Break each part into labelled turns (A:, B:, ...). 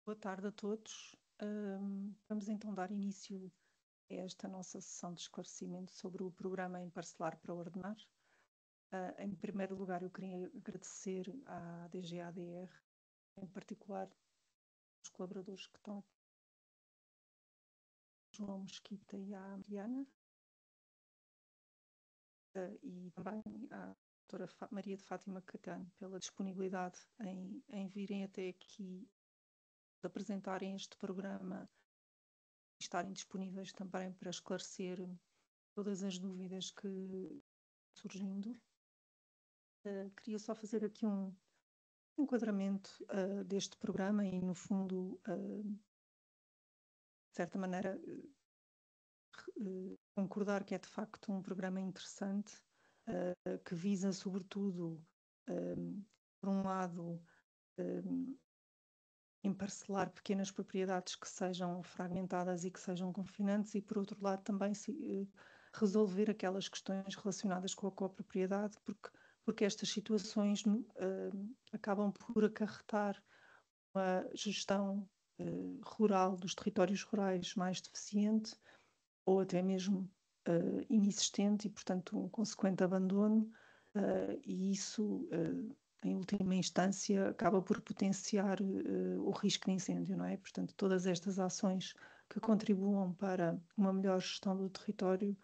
A: Boa tarde a todos. Vamos então dar início a esta nossa sessão de esclarecimento sobre o programa Em Parcelar para Ordenar. Em primeiro lugar, eu queria agradecer à DGADR, em particular aos colaboradores que estão aqui, João Mesquita e à Mariana, e também à doutora Maria de Fátima Catano pela disponibilidade em virem até aqui apresentarem este programa e estarem disponíveis também para esclarecer todas as dúvidas que surgindo. Queria só fazer aqui um enquadramento deste programa e, no fundo, de certa maneira, concordar que é de facto um programa interessante, que visa, sobretudo, por um lado, emparcelar pequenas propriedades que sejam fragmentadas e que sejam confinantes e, por outro lado, também resolver aquelas questões relacionadas com a copropriedade, porque estas situações acabam por acarretar uma gestão rural dos territórios rurais mais deficiente ou até mesmo inexistente e, portanto, um consequente abandono, e isso, em última instância, acaba por potenciar o risco de incêndio, não é? Portanto, todas estas ações que contribuam para uma melhor gestão do território,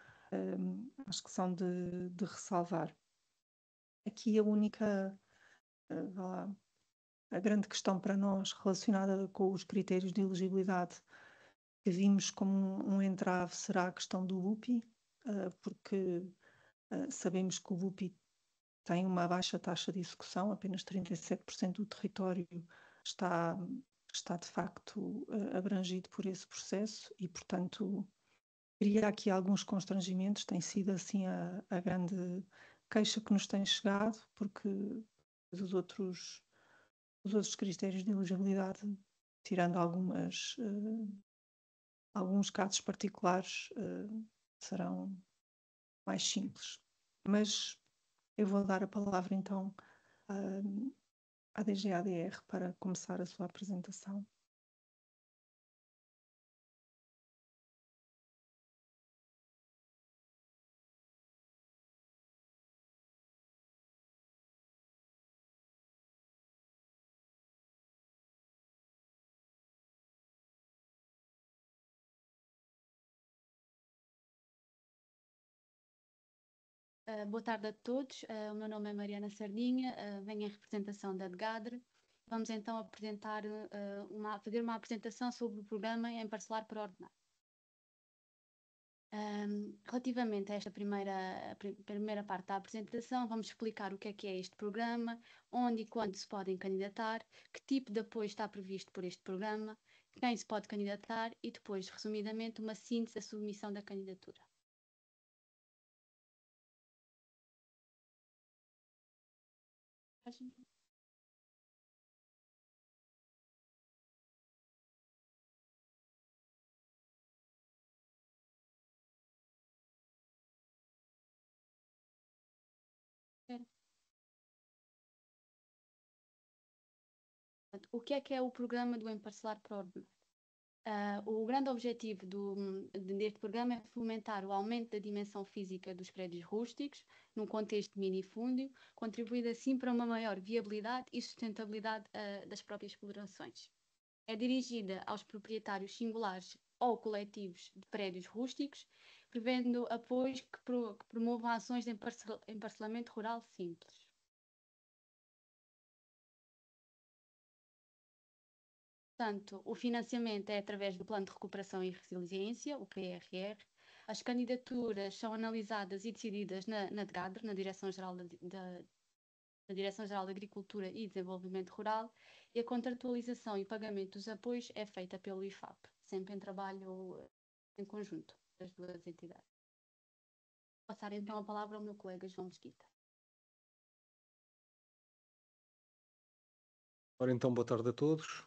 A: acho que são de ressalvar. Aqui a única, a grande questão para nós relacionada com os critérios de elegibilidade que vimos como um entrave será a questão do BUPI, porque sabemos que o BUPI tem uma baixa taxa de execução, apenas 37% do território está de facto abrangido por esse processo e, portanto, cria aqui alguns constrangimentos, tem sido assim a grande queixa que nos tem chegado, porque os outros critérios de elegibilidade, tirando alguns casos particulares, serão mais simples. Mas eu vou dar a palavra então à DGADR para começar a sua apresentação.
B: Boa tarde a todos. O meu nome é Mariana Sardinha, venho em representação da DGADR. Vamos então fazer uma apresentação sobre o programa Em Parcelar para Ordenar. Relativamente a esta primeira parte da apresentação, vamos explicar o que é este programa, onde e quando se podem candidatar, que tipo de apoio está previsto por este programa, quem se pode candidatar e depois, resumidamente, uma síntese da submissão da candidatura. O que é o programa do Em Parcelar para Ordenar? O grande objetivo deste programa é fomentar o aumento da dimensão física dos prédios rústicos, num contexto de minifúndio, contribuindo assim para uma maior viabilidade e sustentabilidade das próprias explorações. É dirigida aos proprietários singulares ou coletivos de prédios rústicos, prevendo apoios que promovam ações de emparcelamento rural simples. Portanto, o financiamento é através do Plano de Recuperação e Resiliência, o PRR. As candidaturas são analisadas e decididas na DGADR, na Direção-Geral da Direção-Geral de Agricultura e Desenvolvimento Rural, e a contratualização e pagamento dos apoios é feita pelo IFAP, sempre em trabalho em conjunto das duas entidades. Vou passar então a palavra ao meu colega João Mesquita.
C: Ora, então, boa tarde a todos.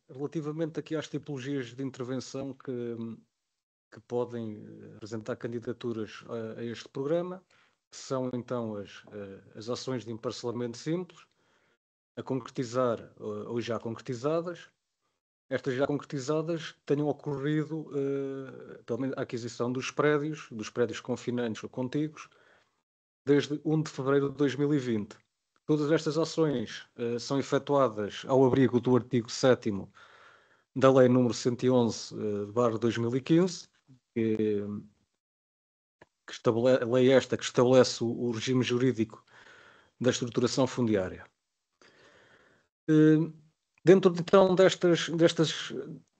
C: Relativamente aqui às tipologias de intervenção que podem apresentar candidaturas a este programa, que são então as ações de emparcelamento simples, a concretizar ou já concretizadas, estas já concretizadas, tenham ocorrido pelo menos a aquisição dos prédios confinantes ou contíguos, desde 1 de fevereiro de 2020. Todas estas ações são efetuadas ao abrigo do artigo 7º da Lei número 111/2015, que estabelece o regime jurídico da estruturação fundiária. Dentro então destas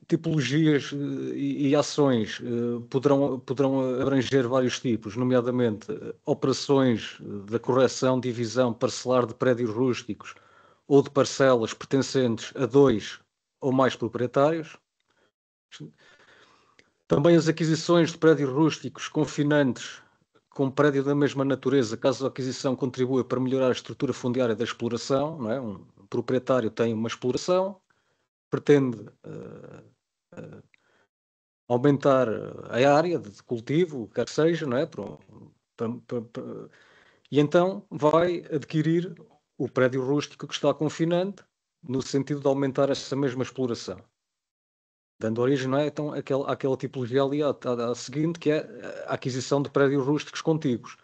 C: tipologias e ações poderão abranger vários tipos, nomeadamente operações da correção, divisão parcelar de prédios rústicos ou de parcelas pertencentes a 2 ou mais proprietários. Também as aquisições de prédios rústicos confinantes com prédio da mesma natureza, caso a aquisição contribua para melhorar a estrutura fundiária da exploração, não é? Um proprietário tem uma exploração, pretende aumentar a área de cultivo, quer que seja, não é? E então vai adquirir o prédio rústico que está confinante, no sentido de aumentar essa mesma exploração. Dando origem, não é? Então, àquela tipologia ali à seguinte, que é a aquisição de prédios rústicos contíguos.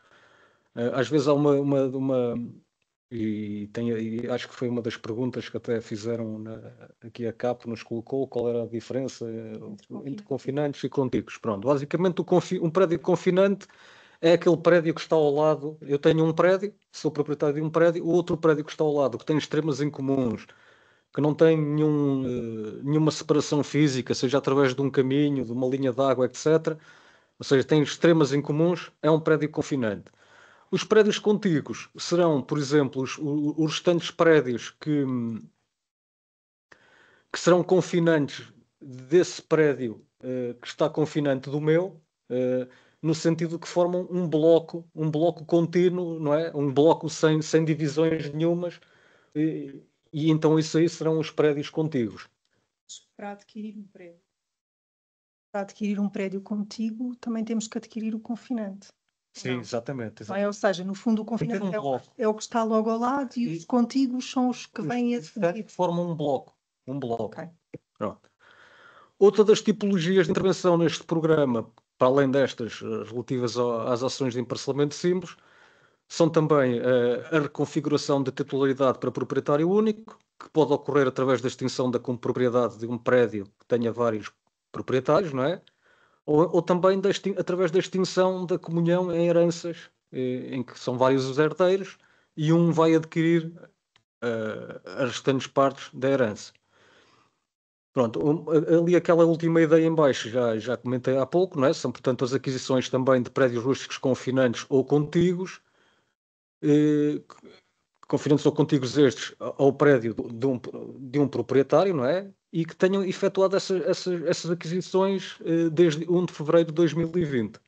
C: Às vezes há e acho que foi uma das perguntas que até fizeram aqui a CAP nos colocou, qual era a diferença entre confinantes e contíguos. Pronto, basicamente um prédio confinante é aquele prédio que está ao lado. Eu tenho um prédio, sou proprietário de um prédio, o outro prédio que está ao lado, que tem extremas em comuns, que não tem nenhuma separação física, seja através de um caminho, de uma linha de água, etc. Ou seja, tem extremas em comuns, é um prédio confinante. Os prédios contíguos serão, por exemplo, os restantes prédios que serão confinantes desse prédio que está confinante do meu, no sentido que formam um bloco contínuo, não é? Um bloco sem divisões nenhumas, e então isso aí serão os prédios contíguos.
A: Para adquirir um prédio contíguo, também temos que adquirir o confinante.
C: Sim,
A: não.
C: exatamente.
A: Não é? Ou seja, no fundo, o confinante é o que está logo ao lado e os contíguos são os que vêm a seguir.
C: Formam um bloco.
A: Okay.
C: Pronto. Outra das tipologias de intervenção neste programa, para além destas relativas às ações de emparcelamento simples, são também a reconfiguração da titularidade para proprietário único, que pode ocorrer através da extinção da propriedade de um prédio que tenha vários proprietários, não é? Ou também através da extinção da comunhão em heranças, em que são vários os herdeiros e um vai adquirir as restantes partes da herança. Pronto, ali aquela última ideia em baixo já comentei há pouco, não é? São, portanto, as aquisições também de prédios rústicos confinantes ou contíguos, confinantes ou contíguos estes ao prédio de um proprietário, não é? E que tenham efetuado essas aquisições desde 1 de fevereiro de 2020.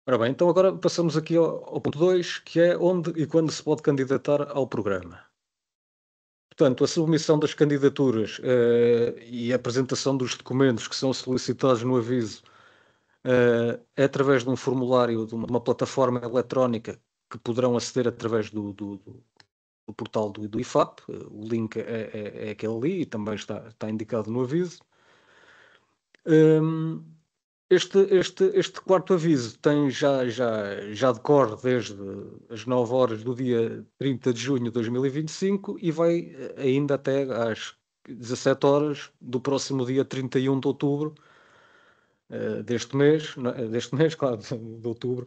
C: Ora bem, então agora passamos aqui ao ponto 2, que é onde e quando se pode candidatar ao programa. Portanto, a submissão das candidaturas e a apresentação dos documentos que são solicitados no aviso é através de um formulário, de uma plataforma eletrónica que poderão aceder através do portal do IFAP. O link é aquele ali e também está indicado no aviso. Este quarto aviso já decorre desde as 9 horas do dia 30 de junho de 2025 e vai ainda até às 17 horas do próximo dia 31 de outubro deste mês, claro, de outubro,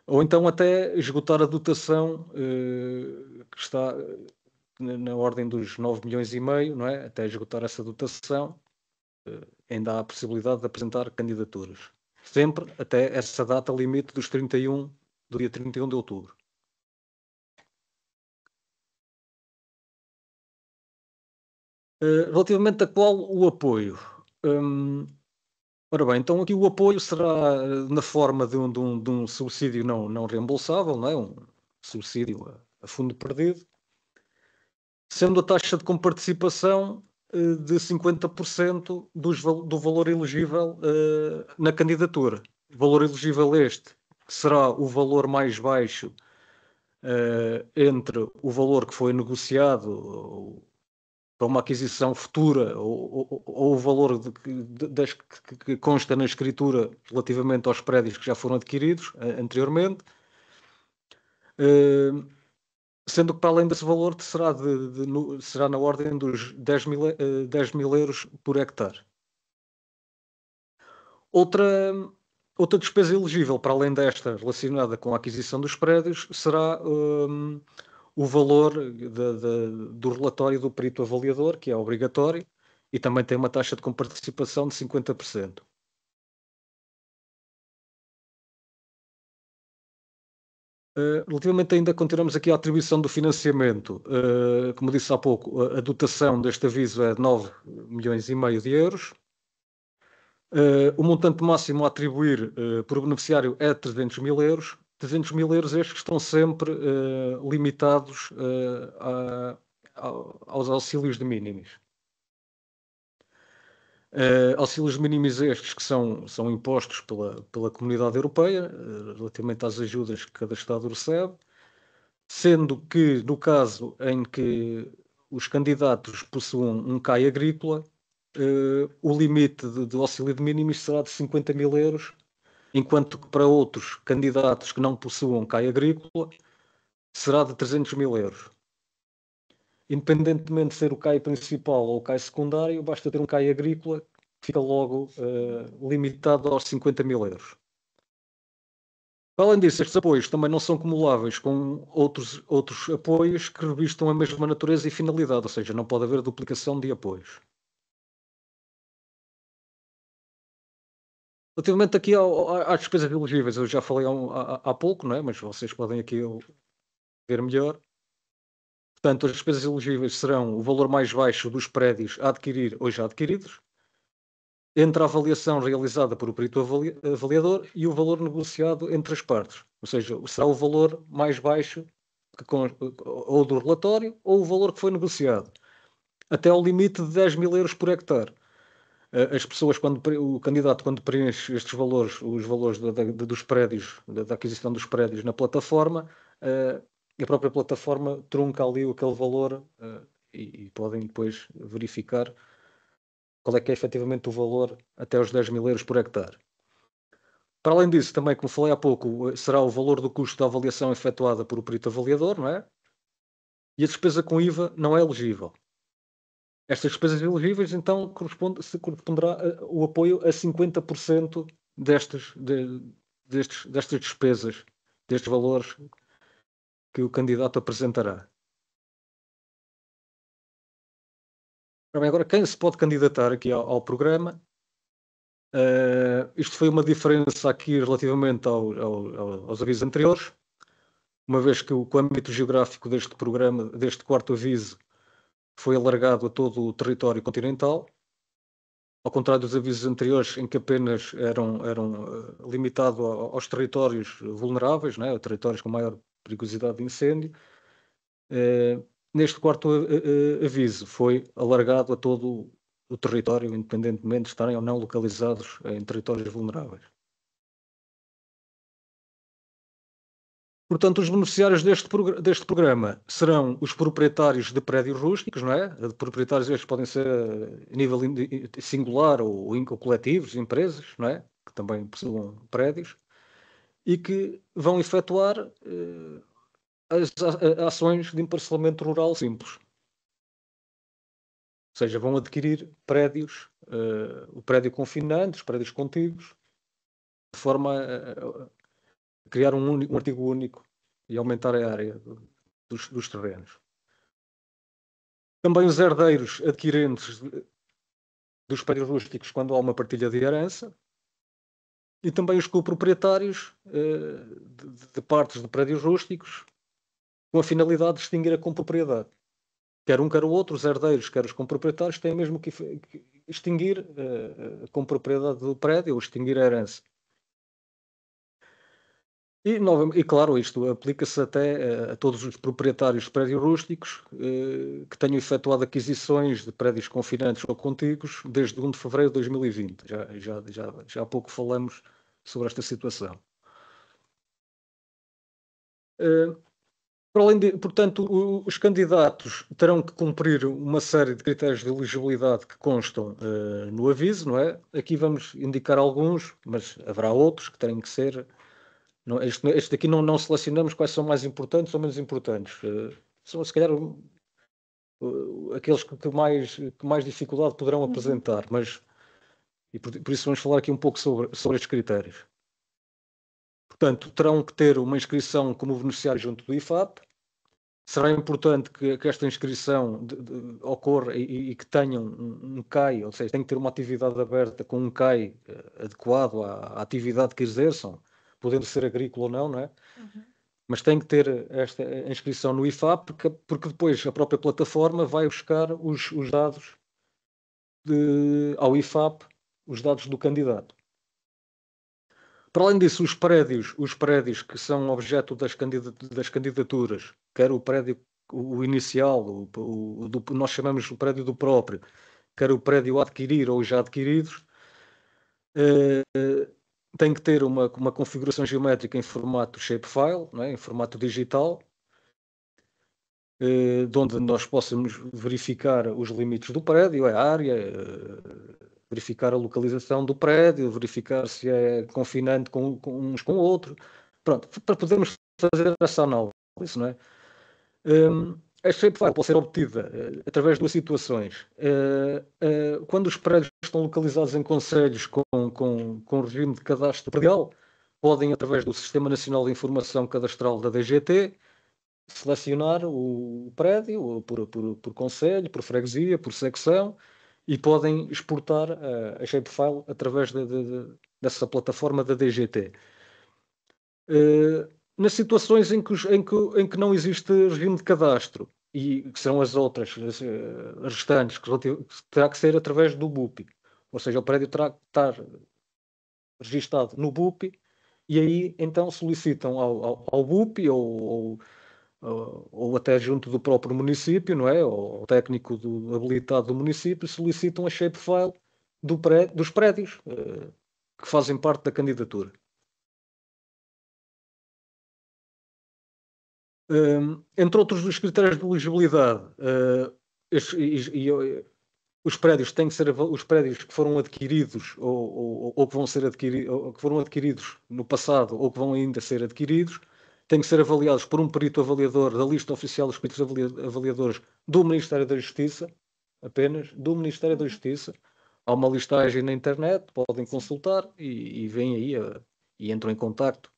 C: ou então até esgotar a dotação que está na ordem dos 9,5 milhões, não é? Até esgotar essa dotação, ainda há a possibilidade de apresentar candidaturas. Sempre até essa data limite do dia 31 de outubro. Relativamente a qual o apoio? Ora bem, então aqui o apoio será na forma de um subsídio não reembolsável, não é? Um subsídio a fundo perdido, sendo a taxa de comparticipação de 50% do valor elegível na candidatura. Valor elegível este, que será o valor mais baixo entre o valor que foi negociado para uma aquisição futura ou o valor que consta na escritura relativamente aos prédios que já foram adquiridos anteriormente, sendo que para além desse valor será na ordem dos 10 mil euros por hectare. Outra despesa elegível, para além desta relacionada com a aquisição dos prédios, será o valor do relatório do perito avaliador, que é obrigatório, e também tem uma taxa de comparticipação de 50%. Relativamente ainda continuamos aqui à atribuição do financiamento. Como disse há pouco, a dotação deste aviso é de 9,5 milhões de euros. O montante máximo a atribuir por beneficiário é 300 mil euros. 300 mil euros estes que estão sempre limitados aos auxílios de mínimos. Auxílios mínimos estes que são impostos pela Comunidade Europeia, relativamente às ajudas que cada Estado recebe, sendo que, no caso em que os candidatos possuam um CAI agrícola, o limite do auxílio de mínimos será de 50 mil euros, enquanto que para outros candidatos que não possuam CAI agrícola, será de 300 mil euros. Independentemente de ser o CAI principal ou o CAI secundário, basta ter um CAI agrícola que fica logo limitado aos 50 mil euros. Além disso, estes apoios também não são cumuláveis com outros apoios que revistam a mesma natureza e finalidade, ou seja, não pode haver duplicação de apoios. Relativamente aqui às despesas elegíveis, eu já falei há pouco, não é? Mas vocês podem aqui ver melhor. Portanto, as despesas elegíveis serão o valor mais baixo dos prédios a adquirir ou já adquiridos, entre a avaliação realizada por o perito avaliador e o valor negociado entre as partes. Ou seja, será o valor mais baixo ou do relatório ou o valor que foi negociado, até ao limite de 10 mil euros por hectare. As pessoas, o candidato, quando preenche estes valores, os valores dos prédios, da aquisição dos prédios na plataforma, a própria plataforma trunca ali aquele valor e podem depois verificar qual é que é efetivamente o valor até os 10 mil euros por hectare. Para além disso, também, como falei há pouco, será o valor do custo da avaliação efetuada por o perito avaliador, não é? E a despesa com IVA não é elegível. Estas despesas elegíveis, então, corresponderá o apoio a 50% destas despesas, destes valores que o candidato apresentará. Agora, quem se pode candidatar aqui ao programa? Isto foi uma diferença aqui relativamente aos avisos anteriores, uma vez que o âmbito geográfico deste programa, deste quarto aviso, foi alargado a todo o território continental, ao contrário dos avisos anteriores, em que apenas eram limitados aos territórios vulneráveis, né, territórios com maior perigosidade de incêndio. Neste quarto aviso foi alargado a todo o território, independentemente de estarem ou não localizados em territórios vulneráveis. Portanto, os beneficiários deste programa serão os proprietários de prédios rústicos, não é? Proprietários estes podem ser a nível singular ou coletivos, empresas, não é? Que também possuam prédios e que vão efetuar as ações de emparcelamento rural simples. Ou seja, vão adquirir prédios, o prédio confinante, os prédios contíguos, de forma a criar um artigo único e aumentar a área dos terrenos. Também os herdeiros adquirentes dos prédios rústicos quando há uma partilha de herança e também os coproprietários de partes de prédios rústicos com a finalidade de extinguir a compropriedade. Quer um, quer o outro, os herdeiros, quer os comproprietários, têm mesmo que extinguir a compropriedade do prédio ou extinguir a herança. E claro, isto aplica-se até a todos os proprietários de prédios rústicos que tenham efetuado aquisições de prédios confinantes ou contíguos desde 1 de fevereiro de 2020. Já há pouco falamos sobre esta situação. Portanto, os candidatos terão que cumprir uma série de critérios de elegibilidade que constam no aviso, não é? Aqui vamos indicar alguns, mas haverá outros que terem que ser. Não, este aqui não selecionamos quais são mais importantes ou menos importantes. São, se calhar, aqueles que mais dificuldade poderão apresentar, mas e por isso vamos falar aqui um pouco sobre estes critérios. Portanto, terão que ter uma inscrição como beneficiário junto do IFAP. Será importante que esta inscrição ocorra e que tenham um CAI, ou seja, tem que ter uma atividade aberta com um CAI adequado à atividade que exerçam, podendo ser agrícola ou não, não é? Mas tem que ter esta inscrição no IFAP, porque depois a própria plataforma vai buscar os dados ao IFAP, os dados do candidato. Para além disso, os prédios que são objeto das candidaturas, quer o prédio o inicial, nós chamamos o prédio do próprio, quer o prédio a adquirir ou já adquiridos, tem que ter uma configuração geométrica em formato shapefile, não é? Em formato digital, de onde nós possamos verificar os limites do prédio, a área, verificar a localização do prédio, verificar se é confinante uns com o outro. Pronto, para podermos fazer essa análise, não é? A shapefile pode ser obtida através de duas situações. Quando os prédios estão localizados em concelhos com regime de cadastro predial, podem, através do Sistema Nacional de Informação Cadastral da DGT, selecionar o prédio por concelho, por freguesia, por secção, e podem exportar a shapefile através dessa plataforma da DGT. Nas situações em que não existe regime de cadastro, e que serão as outras, as restantes, que terá que ser através do BUPI. Ou seja, o prédio terá que estar registado no BUPI, e aí então solicitam ao BUPI ou até junto do próprio município, não é? Ou o técnico habilitado do município, solicitam a shapefile dos prédios que fazem parte da candidatura. Entre outros dos critérios de elegibilidade, os prédios têm que ser os prédios que foram adquiridos ou que vão ser adquiridos, ou que foram adquiridos no passado ou que vão ainda ser adquiridos, têm que ser avaliados por um perito avaliador da lista oficial dos peritos avaliadores do Ministério da Justiça, apenas do Ministério da Justiça. Há uma listagem na internet, podem consultar e vêm aí e entram em contacto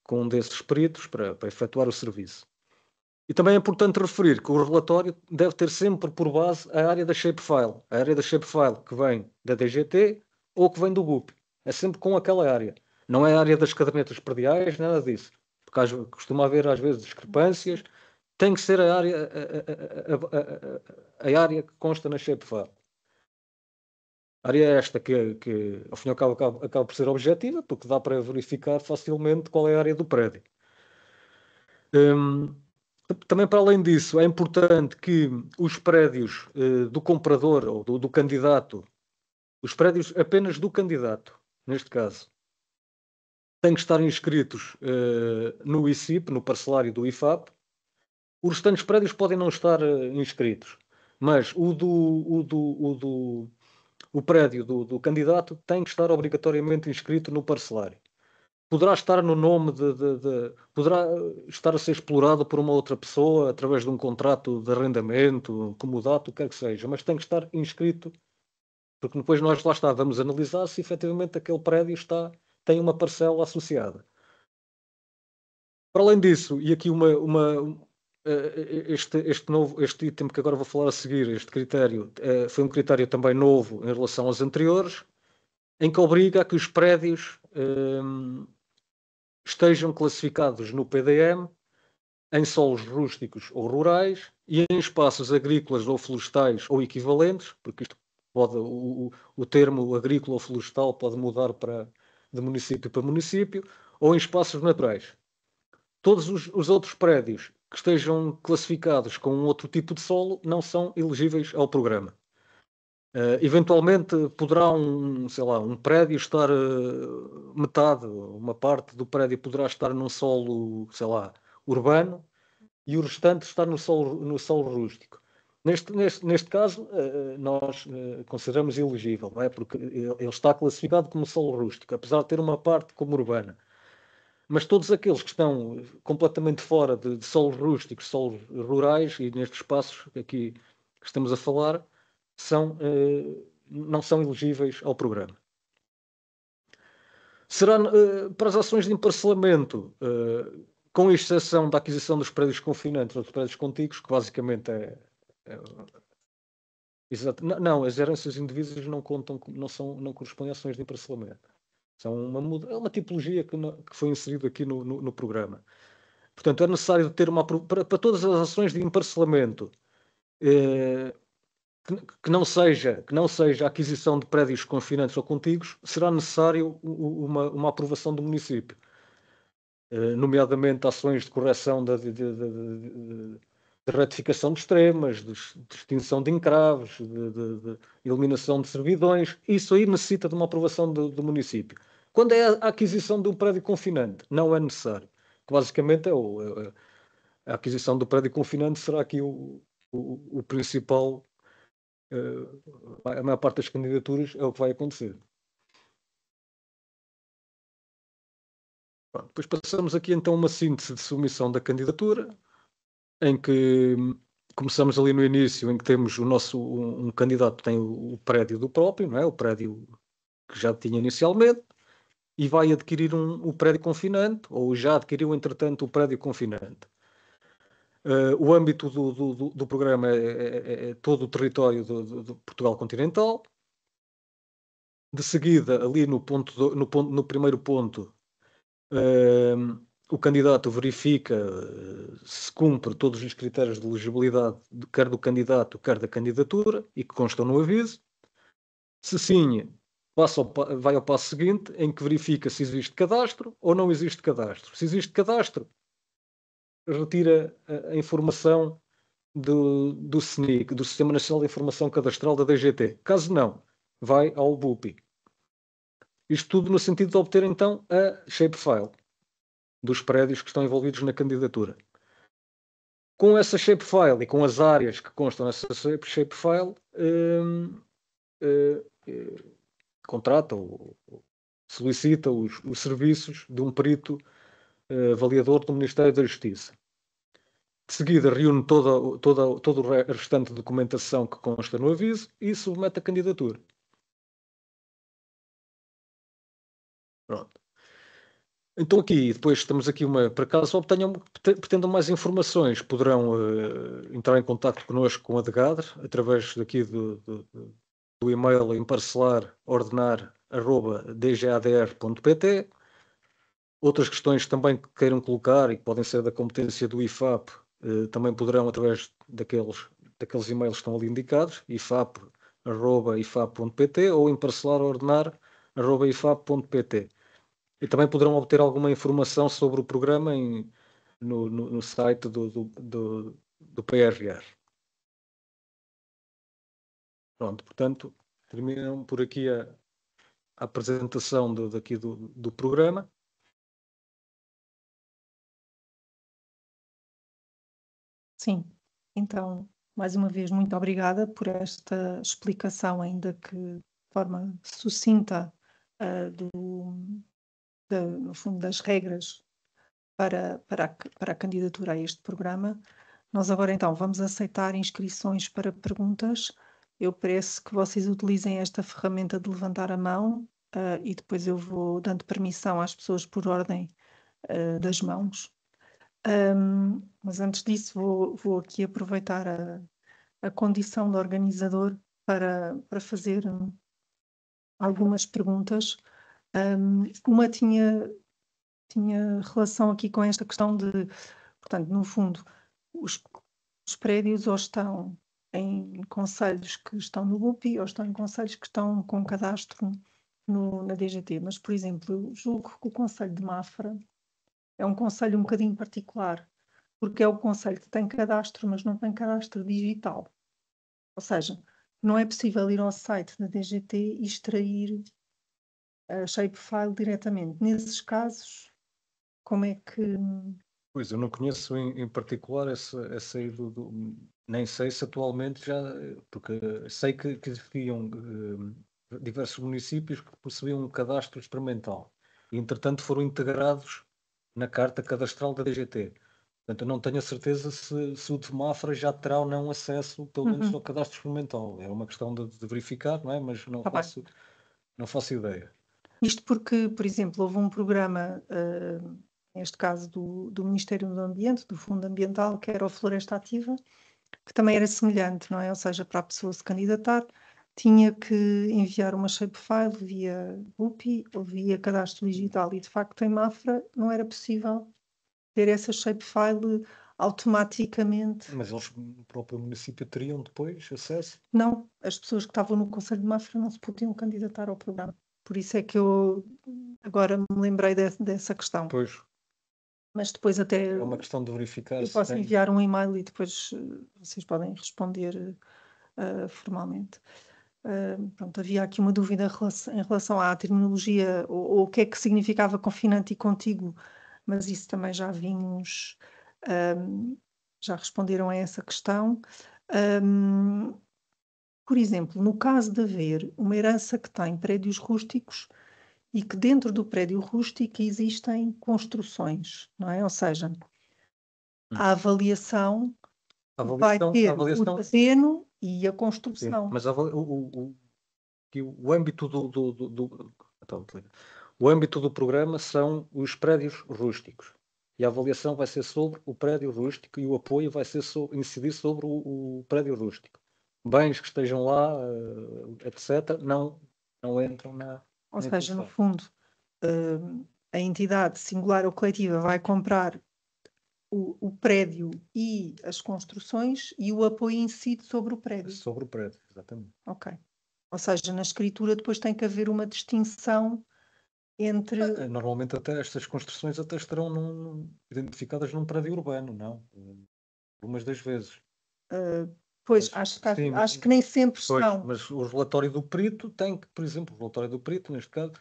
C: com um desses peritos para efetuar o serviço. E também é importante referir que o relatório deve ter sempre por base a área da shapefile. A área da shapefile que vem da DGT ou que vem do BUP. É sempre com aquela área. Não é a área das cadernetas prediais, nada disso. Porque costuma haver às vezes discrepâncias. Tem que ser a área que consta na shapefile. A área é esta que ao fim e ao cabo, acaba por ser objetiva, porque dá para verificar facilmente qual é a área do prédio. Também, para além disso, é importante que os prédios do comprador ou do candidato, os prédios apenas do candidato, neste caso, têm que estar inscritos no ICIP, no parcelário do IFAP. Os restantes prédios podem não estar inscritos, mas o prédio do candidato tem que estar obrigatoriamente inscrito no parcelário. Poderá estar no nome poderá estar a ser explorado por uma outra pessoa através de um contrato de arrendamento, comodato, o que quer que seja, mas tem que estar inscrito, porque depois nós lá vamos analisar se efetivamente aquele prédio tem uma parcela associada. Para além disso, e aqui este item que agora vou falar a seguir, este critério, foi um critério também novo em relação aos anteriores, em que obriga a que os prédios estejam classificados no PDM em solos rústicos ou rurais e em espaços agrícolas ou florestais ou equivalentes, porque isto o termo agrícola ou florestal pode mudar de município para município, ou em espaços naturais. Todos os outros prédios que estejam classificados com um outro tipo de solo não são elegíveis ao programa. Eventualmente poderá um prédio estar metade, uma parte do prédio poderá estar num solo, urbano, e o restante está no solo rústico. Neste caso, nós consideramos elegível, não é? Porque ele está classificado como solo rústico, apesar de ter uma parte como urbana. Mas todos aqueles que estão completamente fora de solos rústicos, solos rurais, e nestes espaços aqui que estamos a falar, não são elegíveis ao programa. Será para as ações de emparcelamento, com exceção da aquisição dos prédios confinantes ou dos prédios contíguos, que basicamente exato. Não, as heranças indivíduas não contam, não correspondem a ações de emparcelamento. É uma tipologia que foi inserida aqui no programa. Portanto, é necessário ter para todas as ações de emparcelamento que não seja a aquisição de prédios confinantes ou contíguos, será necessário uma aprovação do município, nomeadamente ações de correção de retificação de extremas, de extinção de encraves, de eliminação de servidões. Isso aí necessita de uma aprovação do município. Quando é a aquisição de um prédio confinante, não é necessário. Basicamente, a aquisição do prédio confinante será aqui o principal. A maior parte das candidaturas é o que vai acontecer. Bom, depois passamos aqui então uma síntese de submissão da candidatura, em que começamos ali no início, em que temos um candidato que tem o prédio do próprio, não é? O prédio que já tinha inicialmente, e vai adquirir o prédio confinante, ou já adquiriu, entretanto, o prédio confinante. O âmbito do programa é todo o território do Portugal continental. De seguida, ali no primeiro ponto, o candidato verifica se cumpre todos os critérios de elegibilidade, quer do candidato, quer da candidatura, e que constam no aviso. Se sim, vai ao passo seguinte, em que verifica se existe cadastro ou não existe cadastro. Se existe cadastro, retira a informação do SNIC, do Sistema Nacional de Informação Cadastral da DGT. Caso não, vai ao BUPI. Isto tudo no sentido de obter, então, a shapefile dos prédios que estão envolvidos na candidatura. Com essa shapefile e com as áreas que constam nessa shapefile, contrata ou solicita os serviços de um perito avaliador do Ministério da Justiça. De seguida, reúne toda a restante documentação que consta no aviso e submete a candidatura. Pronto. Então aqui, depois estamos aqui para caso pretendam mais informações, poderão entrar em contato connosco com a DGADR, através daqui do e-mail emparcelar.ordenar@dgadr.pt. Outras questões também que queiram colocar e que podem ser da competência do IFAP, também poderão, através daqueles e-mails que estão ali indicados, ifap@ifap.pt ou emparcelar.ordenar@ifap.pt. E também poderão obter alguma informação sobre o programa no site do PRR. Pronto, portanto, terminam por aqui a apresentação daqui do programa.
A: Sim, então, mais uma vez, muito obrigada por esta explicação, ainda que de forma sucinta, no fundo, das regras para a candidatura a este programa. Nós agora, então, vamos aceitar inscrições para perguntas. Eu peço que vocês utilizem esta ferramenta de levantar a mão, e depois eu vou dando permissão às pessoas por ordem das mãos. Mas antes disso, vou aqui aproveitar a condição de organizador para fazer algumas perguntas. Uma tinha relação aqui com esta questão de, portanto, no fundo, os prédios ou estão em concelhos que estão no BUPI ou estão em concelhos que estão com cadastro na DGT. Mas, por exemplo, eu julgo que o concelho de Mafra é um concelho um bocadinho particular, porque é o concelho que tem cadastro, mas não tem cadastro digital. Ou seja, não é possível ir ao site da DGT e extrair a shapefile diretamente. Nesses casos, como é que...
C: Pois, eu não conheço em particular essa aí nem sei se atualmente já, porque sei que existiam diversos municípios que possuíam um cadastro experimental e, entretanto, foram integrados na carta cadastral da DGT. Portanto, eu não tenho a certeza se o de Mafra já terá ou não acesso, pelo menos, ao cadastro experimental. É uma questão de verificar, não é? Mas não
A: Tá bem.
C: faço ideia.
A: Isto porque, por exemplo, houve um programa, neste caso do Ministério do Ambiente, do Fundo Ambiental, que era o Floresta Ativa, que também era semelhante, não é? Ou seja, para a pessoa se candidatar, tinha que enviar uma shapefile via UPI ou via cadastro digital, e de facto em Mafra não era possível ter essa shapefile automaticamente.
C: Mas eles, no próprio município, teriam depois acesso?
A: Não, as pessoas que estavam no Conselho de Mafra não se podiam candidatar ao programa. Por isso é que eu agora me lembrei dessa questão.
C: Pois,
A: Mas depois até
C: é uma questão de verificar
A: eu
C: se
A: posso
C: tem.
A: enviar um e-mail e depois vocês podem responder formalmente. Pronto, havia aqui uma dúvida em relação à terminologia ou o que é que significava confinante e contíguo, mas isso também já vimos, já responderam a essa questão. Por exemplo, no caso de haver uma herança que tem prédios rústicos e que dentro do prédio rústico existem construções, não é? Ou seja, a avaliação
C: A
A: vai
C: avaliação,
A: ter o terreno e a
C: sim,
A: construção.
C: mas o âmbito então, o âmbito do programa são os prédios rústicos. E a avaliação vai ser sobre o prédio rústico e o apoio vai ser incidir sobre o prédio rústico. Bens que estejam lá, etc., não entram na
A: Ou seja, no
C: inflação.
A: fundo, a entidade singular ou coletiva vai comprar o prédio e as construções e o apoio incide sobre o prédio.
C: Sobre o prédio, exatamente.
A: Ok. Ou seja, na escritura depois tem que haver uma distinção entre.
C: Normalmente até estas construções até estarão identificadas num prédio urbano, não? Algumas das vezes.
A: Pois,
C: Mas,
A: acho
C: sim,
A: que nem sempre
C: pois,
A: estão.
C: mas o relatório do perito tem que, por exemplo, o relatório do perito, neste caso,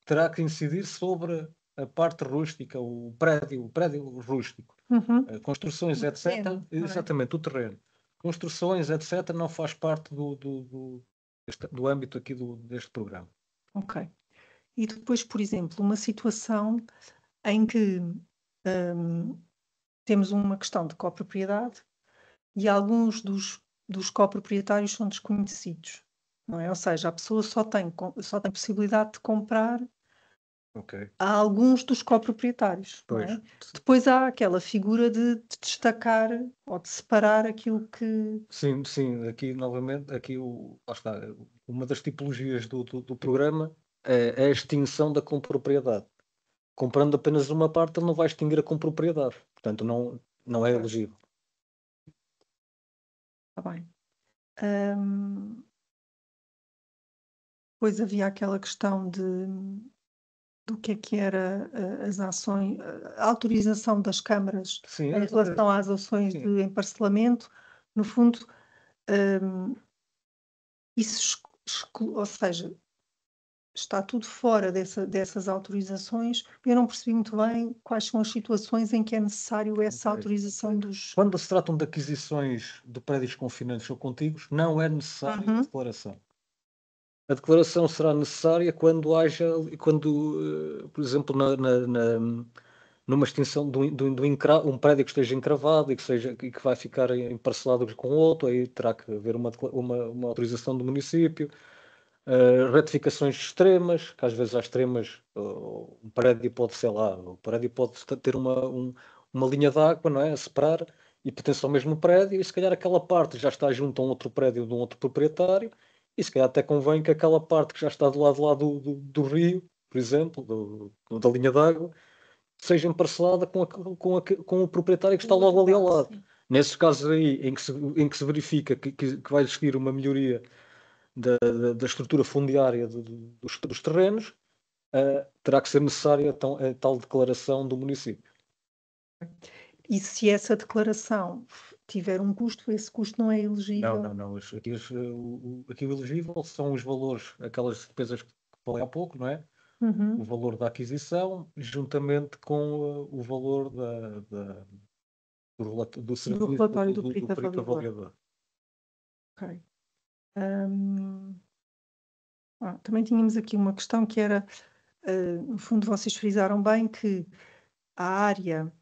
C: terá que incidir sobre a parte rústica, o prédio rústico.
A: Uhum.
C: Construções,
A: O
C: etc.
A: terreno, não é?
C: Exatamente, o terreno. Construções, etc., não faz parte do âmbito aqui deste programa.
A: Ok. E depois, por exemplo, uma situação em que temos uma questão de copropriedade e alguns dos coproprietários são desconhecidos, não é? Ou seja, a pessoa só tem possibilidade de comprar
C: Ok.
A: a alguns dos coproprietários, não
C: Pois.
A: é? Depois há aquela figura de destacar ou de separar aquilo que...
C: Sim, sim, aqui novamente, lá está, uma das tipologias do programa é a extinção da compropriedade. Comprando apenas uma parte, ele não vai extinguir a compropriedade. Portanto, não é elegível.
A: Está bem. Depois havia aquela questão do que era as ações, a autorização das câmaras
C: Sim,
A: em relação às ações
C: sim.
A: de emparcelamento. No fundo, isso ou seja, está tudo fora dessas autorizações. Eu não percebi muito bem quais são as situações em que é necessário essa
C: Ok.
A: autorização dos...
C: Quando se tratam de aquisições de prédios confinantes ou contíguos, não é necessária a declaração. A declaração será necessária quando, por exemplo, numa extinção um prédio que esteja encravado e que vai ficar emparcelado com outro, aí terá que haver uma autorização do município. Retificações extremas, que às vezes há extremas, um prédio pode, sei lá, o prédio pode ter uma linha de água, não é? A separar e pertence ao mesmo prédio, e se calhar aquela parte já está junto a um outro prédio de um outro proprietário, e se calhar até convém que aquela parte que já está do lado lá do rio, por exemplo, da linha de água, seja emparcelada com o proprietário que está logo ali ao lado.
A: Sim.
C: Nesses casos aí em que se verifica que vai existir uma melhoria da estrutura fundiária dos terrenos, terá que ser necessária a tal declaração do município.
A: E se essa declaração tiver um custo, esse custo não é elegível?
C: Não. Aqui o elegível são os valores, aquelas despesas que falei há pouco, não é? o valor da aquisição, juntamente com o valor do serviço
A: relatório do
C: do
A: perito
C: perito
A: avaliador.
C: avaliador.
A: Ok. Também tínhamos aqui uma questão que era, no fundo, vocês frisaram bem que a área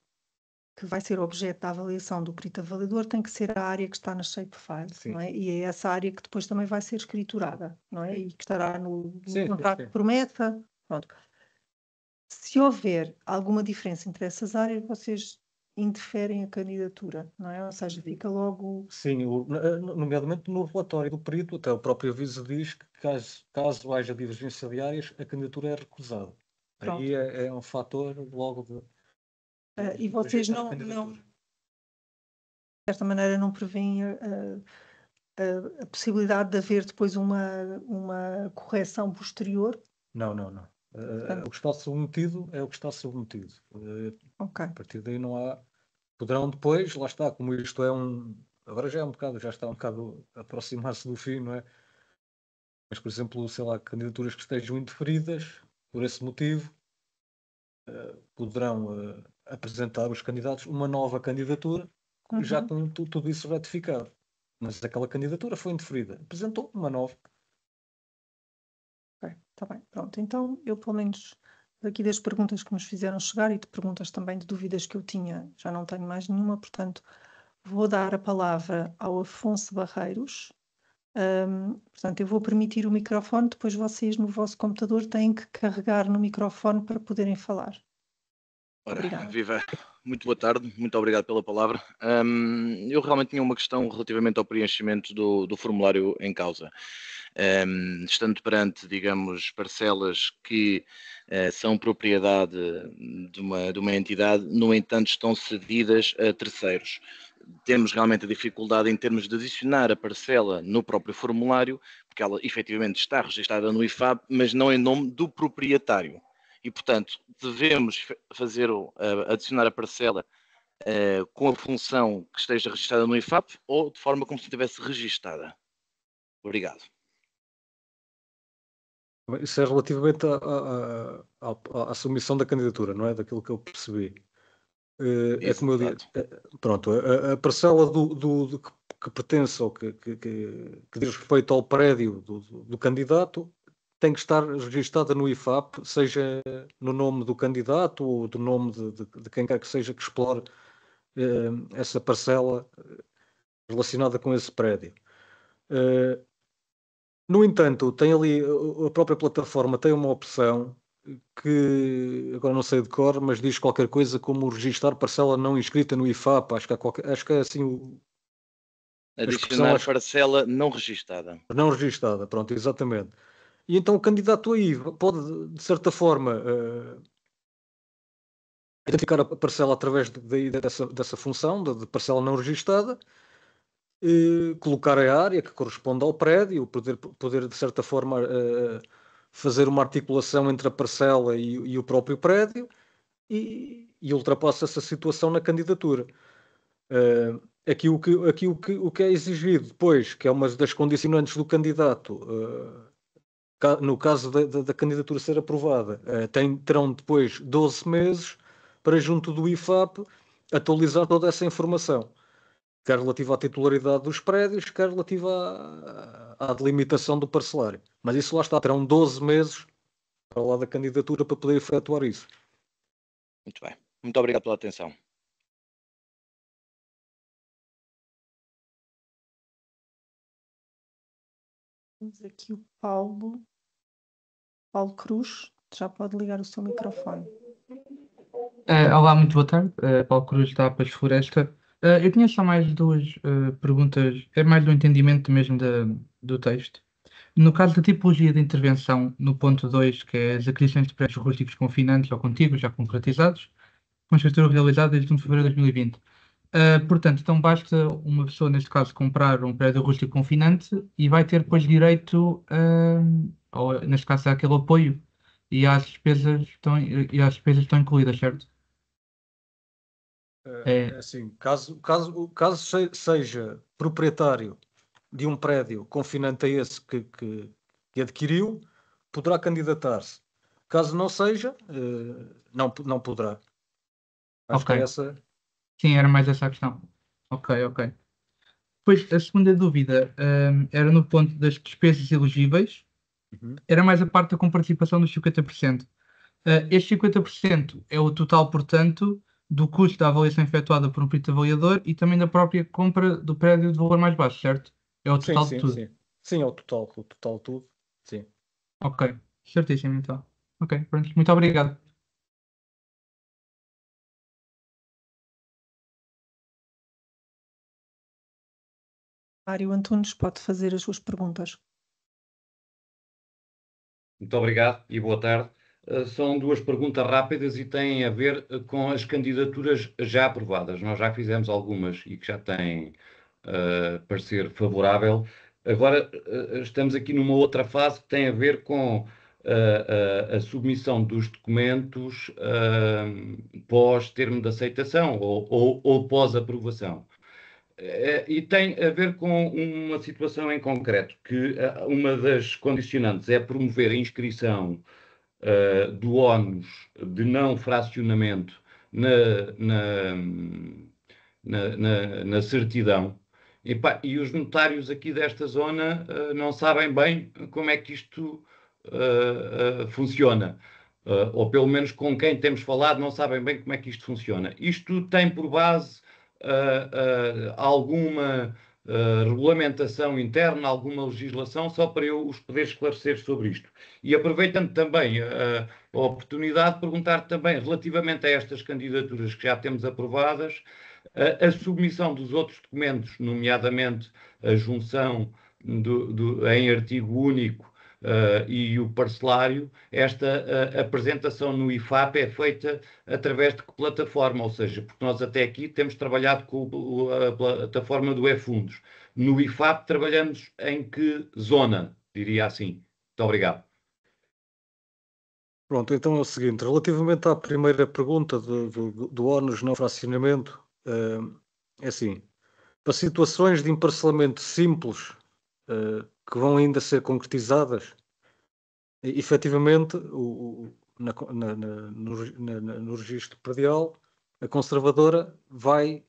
A: que vai ser objeto da avaliação do perito avaliador tem que ser a área que está na shapefile,
C: Sim.
A: não é? E é essa área que depois também vai ser escriturada, não é? E que estará no
C: Sim,
A: contrato
C: sim.
A: de promessa. Pronto. Se houver alguma diferença entre essas áreas, vocês interferem a candidatura, não é? Ou seja, fica logo.
C: Sim, nomeadamente no relatório do perito, até o próprio aviso diz que caso haja divergência de áreas, a candidatura é recusada.
A: Pronto.
C: Aí é um fator logo de
A: E vocês
C: rejeitar a
A: não,
C: candidatura.
A: de certa maneira, não prevêem a possibilidade de haver depois uma correção posterior?
C: Não. O que está submetido é o que está submetido.
A: Ok.
C: A partir daí não há. Poderão depois, lá está, como isto agora já está um bocado a aproximar-se do fim, não é? Mas, por exemplo, sei lá, candidaturas que estejam indeferidas, por esse motivo, poderão apresentar os candidatos uma nova candidatura, já com tudo isso ratificado. Mas aquela candidatura foi indeferida. Apresentou uma nova.
A: Ok, está bem. Pronto, então eu, pelo menos, daqui das perguntas que nos fizeram chegar e de perguntas também de dúvidas que eu tinha, já não tenho mais nenhuma, portanto, vou dar a palavra ao Afonso Barreiros. Portanto, eu vou permitir o microfone, depois vocês no vosso computador têm que carregar no microfone para poderem falar. Obrigada.
D: Viva, muito boa tarde, muito obrigado pela palavra. Eu realmente tinha uma questão relativamente ao preenchimento do formulário em causa. Estando perante, digamos, parcelas que são propriedade de uma entidade, no entanto estão cedidas a terceiros. Temos realmente a dificuldade em termos de adicionar a parcela no próprio formulário, porque ela efetivamente está registrada no IFAP, mas não em nome do proprietário. E, portanto, devemos adicionar a parcela com a função que esteja registrada no IFAP ou de forma como se estivesse registada. Obrigado.
C: Isso é relativamente à submissão da candidatura, não é? Daquilo que eu percebi. É como eu digo, pronto, a parcela que pertence ou que diz respeito ao prédio do candidato tem que estar registada no IFAP, seja no nome do candidato ou do nome de quem quer que seja que explore essa parcela relacionada com esse prédio. No entanto, tem ali a própria plataforma tem uma opção que agora não sei de cor, mas diz qualquer coisa como registar parcela não inscrita no IFAP. Acho que é assim
D: adicionar parcela não registada.
C: Não registada, pronto, exatamente. E então o candidato aí pode, de certa forma, identificar a parcela através dessa função de parcela não registada, colocar a área que corresponde ao prédio, poder de certa forma fazer uma articulação entre a parcela e o próprio prédio e ultrapassa essa situação na candidatura. Aqui o que é exigido depois, que é uma das condicionantes do candidato, no caso da candidatura ser aprovada, terão depois 12 meses para, junto do IFAP, atualizar toda essa informação, quer relativa à titularidade dos prédios, quer relativa à delimitação do parcelário. Mas isso lá está, terão 12 meses para lá da candidatura para poder efetuar isso.
D: Muito bem. Muito obrigado pela atenção.
A: Temos aqui o Paulo Cruz, já pode ligar o seu microfone.
E: Olá, muito boa tarde. Paulo Cruz da APAS Floresta. Eu tinha só mais duas perguntas, é mais do entendimento mesmo do texto. No caso da tipologia de intervenção, no ponto 2, que é as aquisições de prédios rústicos confinantes ou contíguos já concretizados, com escritura realizada desde 1 de fevereiro de 2020. Portanto, então basta uma pessoa, neste caso, comprar um prédio rústico confinante e vai ter depois direito, ou neste caso, àquele apoio e as despesas estão incluídas, certo?
C: Assim, caso seja proprietário de um prédio confinante a esse que adquiriu, poderá candidatar-se. Caso não seja, não poderá. Acho que
E: Ok.
C: é essa.
E: Sim, era mais essa a questão. Ok. Depois, a segunda dúvida, era no ponto das despesas elegíveis.
C: Uhum.
E: Era mais a parte da comparticipação dos 50%. Este 50% é o total, portanto, do custo da avaliação efetuada por um perito avaliador e também da própria compra do prédio de valor mais baixo, certo? É o
C: Sim,
E: total de
C: sim,
E: tudo.
C: sim. Sim, é o total tudo. Sim.
E: Ok, certíssimo então. Ok, pronto, muito obrigado.
A: Mário Antunes pode fazer as suas perguntas.
F: Muito obrigado e boa tarde. São duas perguntas rápidas e têm a ver com as candidaturas já aprovadas. Nós já fizemos algumas e que já têm parecer favorável. Agora estamos aqui numa outra fase que tem a ver com a submissão dos documentos pós termo de aceitação ou pós aprovação. E tem a ver com uma situação em concreto, que uma das condicionantes é promover a inscrição do ónus de não fracionamento na, na, na certidão. E os notários aqui desta zona não sabem bem como é que isto funciona. Ou pelo menos com quem temos falado não sabem bem como é que isto funciona. Isto tem por base alguma regulamentação interna, alguma legislação, só para eu os poder esclarecer sobre isto. E aproveitando também a oportunidade de perguntar também, relativamente a estas candidaturas que já temos aprovadas, a submissão dos outros documentos, nomeadamente a junção em artigo único e o parcelário, esta apresentação no IFAP é feita através de que plataforma? Ou seja, porque nós até aqui temos trabalhado com a plataforma do eFundos. No IFAP trabalhamos em que zona, diria assim? Muito obrigado.
C: Pronto, então é o seguinte, relativamente à primeira pergunta do ónus não fracionamento, é assim, para situações de emparcelamento simples que vão ainda ser concretizadas, efetivamente, no registro predial, a conservadora vai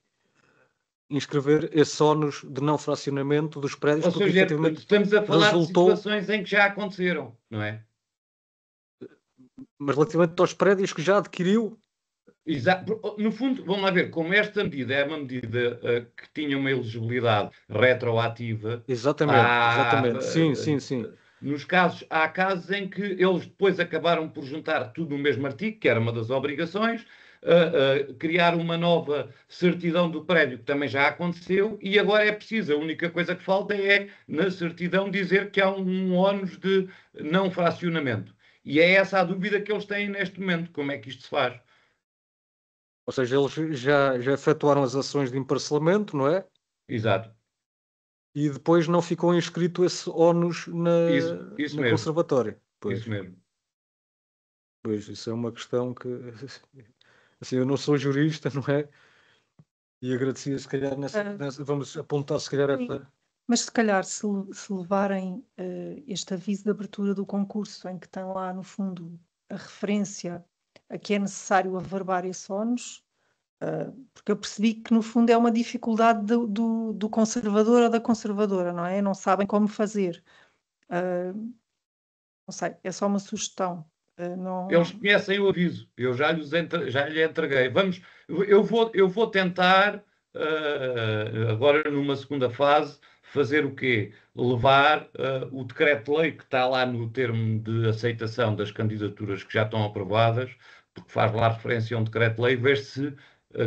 C: inscrever esse ónus de não fracionamento dos prédios,
F: Ou
C: porque
F: seja,
C: efetivamente
F: estamos a falar
C: resultou,
F: de situações em que já aconteceram, não é?
C: mas relativamente aos prédios que já adquiriu.
F: Exato. No fundo, vamos lá ver, como esta medida é uma medida que tinha uma elegibilidade retroativa,
C: Exatamente. Sim.
F: há casos em que eles depois acabaram por juntar tudo no mesmo artigo, que era uma das obrigações, criar uma nova certidão do prédio, que também já aconteceu, e agora é preciso, a única coisa que falta é, na certidão, dizer que há um ónus de não fracionamento. E é essa a dúvida que eles têm neste momento, como é que isto se faz?
C: Ou seja, eles já efetuaram as ações de emparcelamento, não é?
F: Exato.
C: E depois não ficou inscrito esse ónus
F: Isso
C: na
F: mesmo.
C: conservatória.
F: Isso mesmo.
C: Pois, isso é uma questão que... Assim, eu não sou jurista, não é? E agradecia, se calhar, vamos apontar, se calhar, esta...
A: Mas se calhar, se levarem este aviso de abertura do concurso, em que tem lá, no fundo, a referência a que é necessário averbar esse ónus, porque eu percebi que, no fundo, é uma dificuldade do conservador ou da conservadora, não é? Não sabem como fazer. Não sei, é só uma sugestão. Não...
F: Eles conhecem o aviso, eu já lhe entreguei. Eu vou tentar, agora numa segunda fase, fazer o quê? Levar o decreto-lei que está lá no termo de aceitação das candidaturas que já estão aprovadas, porque faz lá referência a um decreto-lei, ver se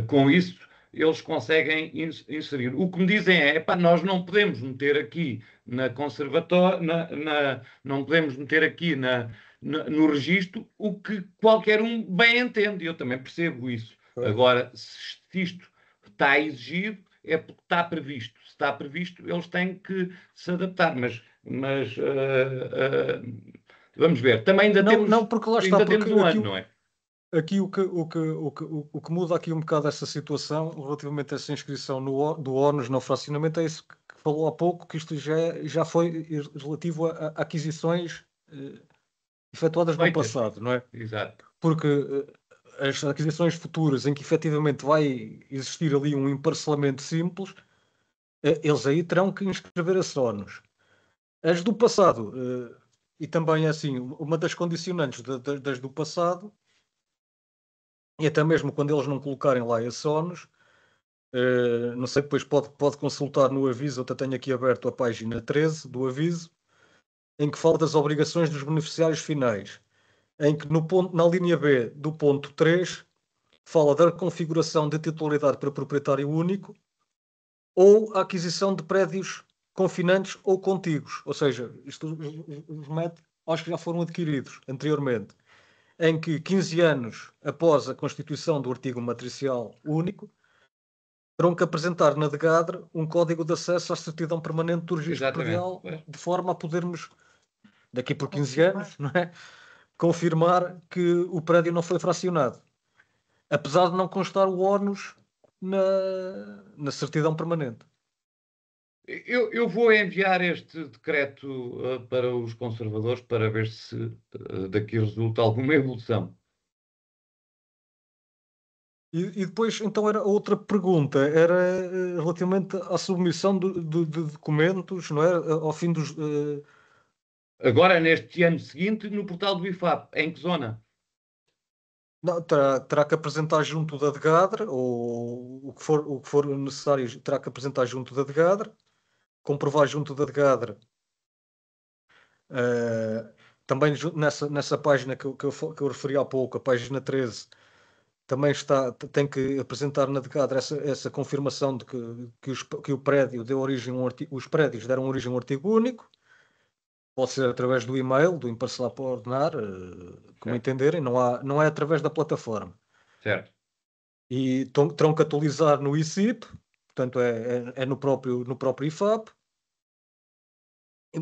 F: com isso eles conseguem inserir. O que me dizem é, epá, nós não podemos meter aqui na conservatória, não podemos meter aqui no registro o que qualquer um bem entende. Eu também percebo isso. Agora, se isto está exigido, é porque está previsto. Se está previsto, eles têm que se adaptar. Mas vamos ver. Também ainda
C: porque lá está,
F: temos um ano, não é?
C: Aqui o que muda aqui um bocado essa situação relativamente a essa inscrição do ónus não fracionamento é isso que falou há pouco, que isto já foi relativo a aquisições efetuadas no
F: Feitas.
C: passado, não é?
F: Exato.
C: Porque as aquisições futuras em que efetivamente vai existir ali um emparcelamento simples, eles aí terão que inscrever esses ónus. As do passado, e também assim, uma das condicionantes das do passado, e até mesmo quando eles não colocarem lá esses ónus, não sei, depois pode consultar no aviso, eu até tenho aqui aberto a página 13 do aviso, em que fala das obrigações dos beneficiários finais, em que na linha B do ponto 3 fala da configuração de titularidade para proprietário único ou a aquisição de prédios confinantes ou contíguos, ou seja, isto remete aos que já foram adquiridos anteriormente, em que 15 anos após a constituição do artigo matricial único, terão que apresentar na DGADRE um código de acesso à certidão permanente do registro predial, de forma a podermos, daqui por 15 anos, não é, confirmar que o prédio não foi fracionado. Apesar de não constar o ónus na certidão permanente.
F: Eu vou enviar este decreto para os conservadores para ver se daqui resulta alguma evolução.
C: E depois, então, era outra pergunta, era relativamente à submissão de documentos, não é? Ao fim dos...
F: Agora, neste ano seguinte, no portal do IFAP, em que zona?
C: Não, terá que apresentar junto da DGADRE, ou o que for necessário, terá que apresentar junto da DGADRE, comprovar junto da DGADRE. Também nessa página que eu referi há pouco, a página 13, também tem que apresentar na DGADRE essa confirmação de que o prédio deu origem os prédios deram origem a um artigo único. Pode ser através do e-mail, do Imparcelar para Ordenar, como entenderem, não é através da plataforma.
F: Certo.
C: E terão que atualizar no ICIP, portanto é no próprio IFAP.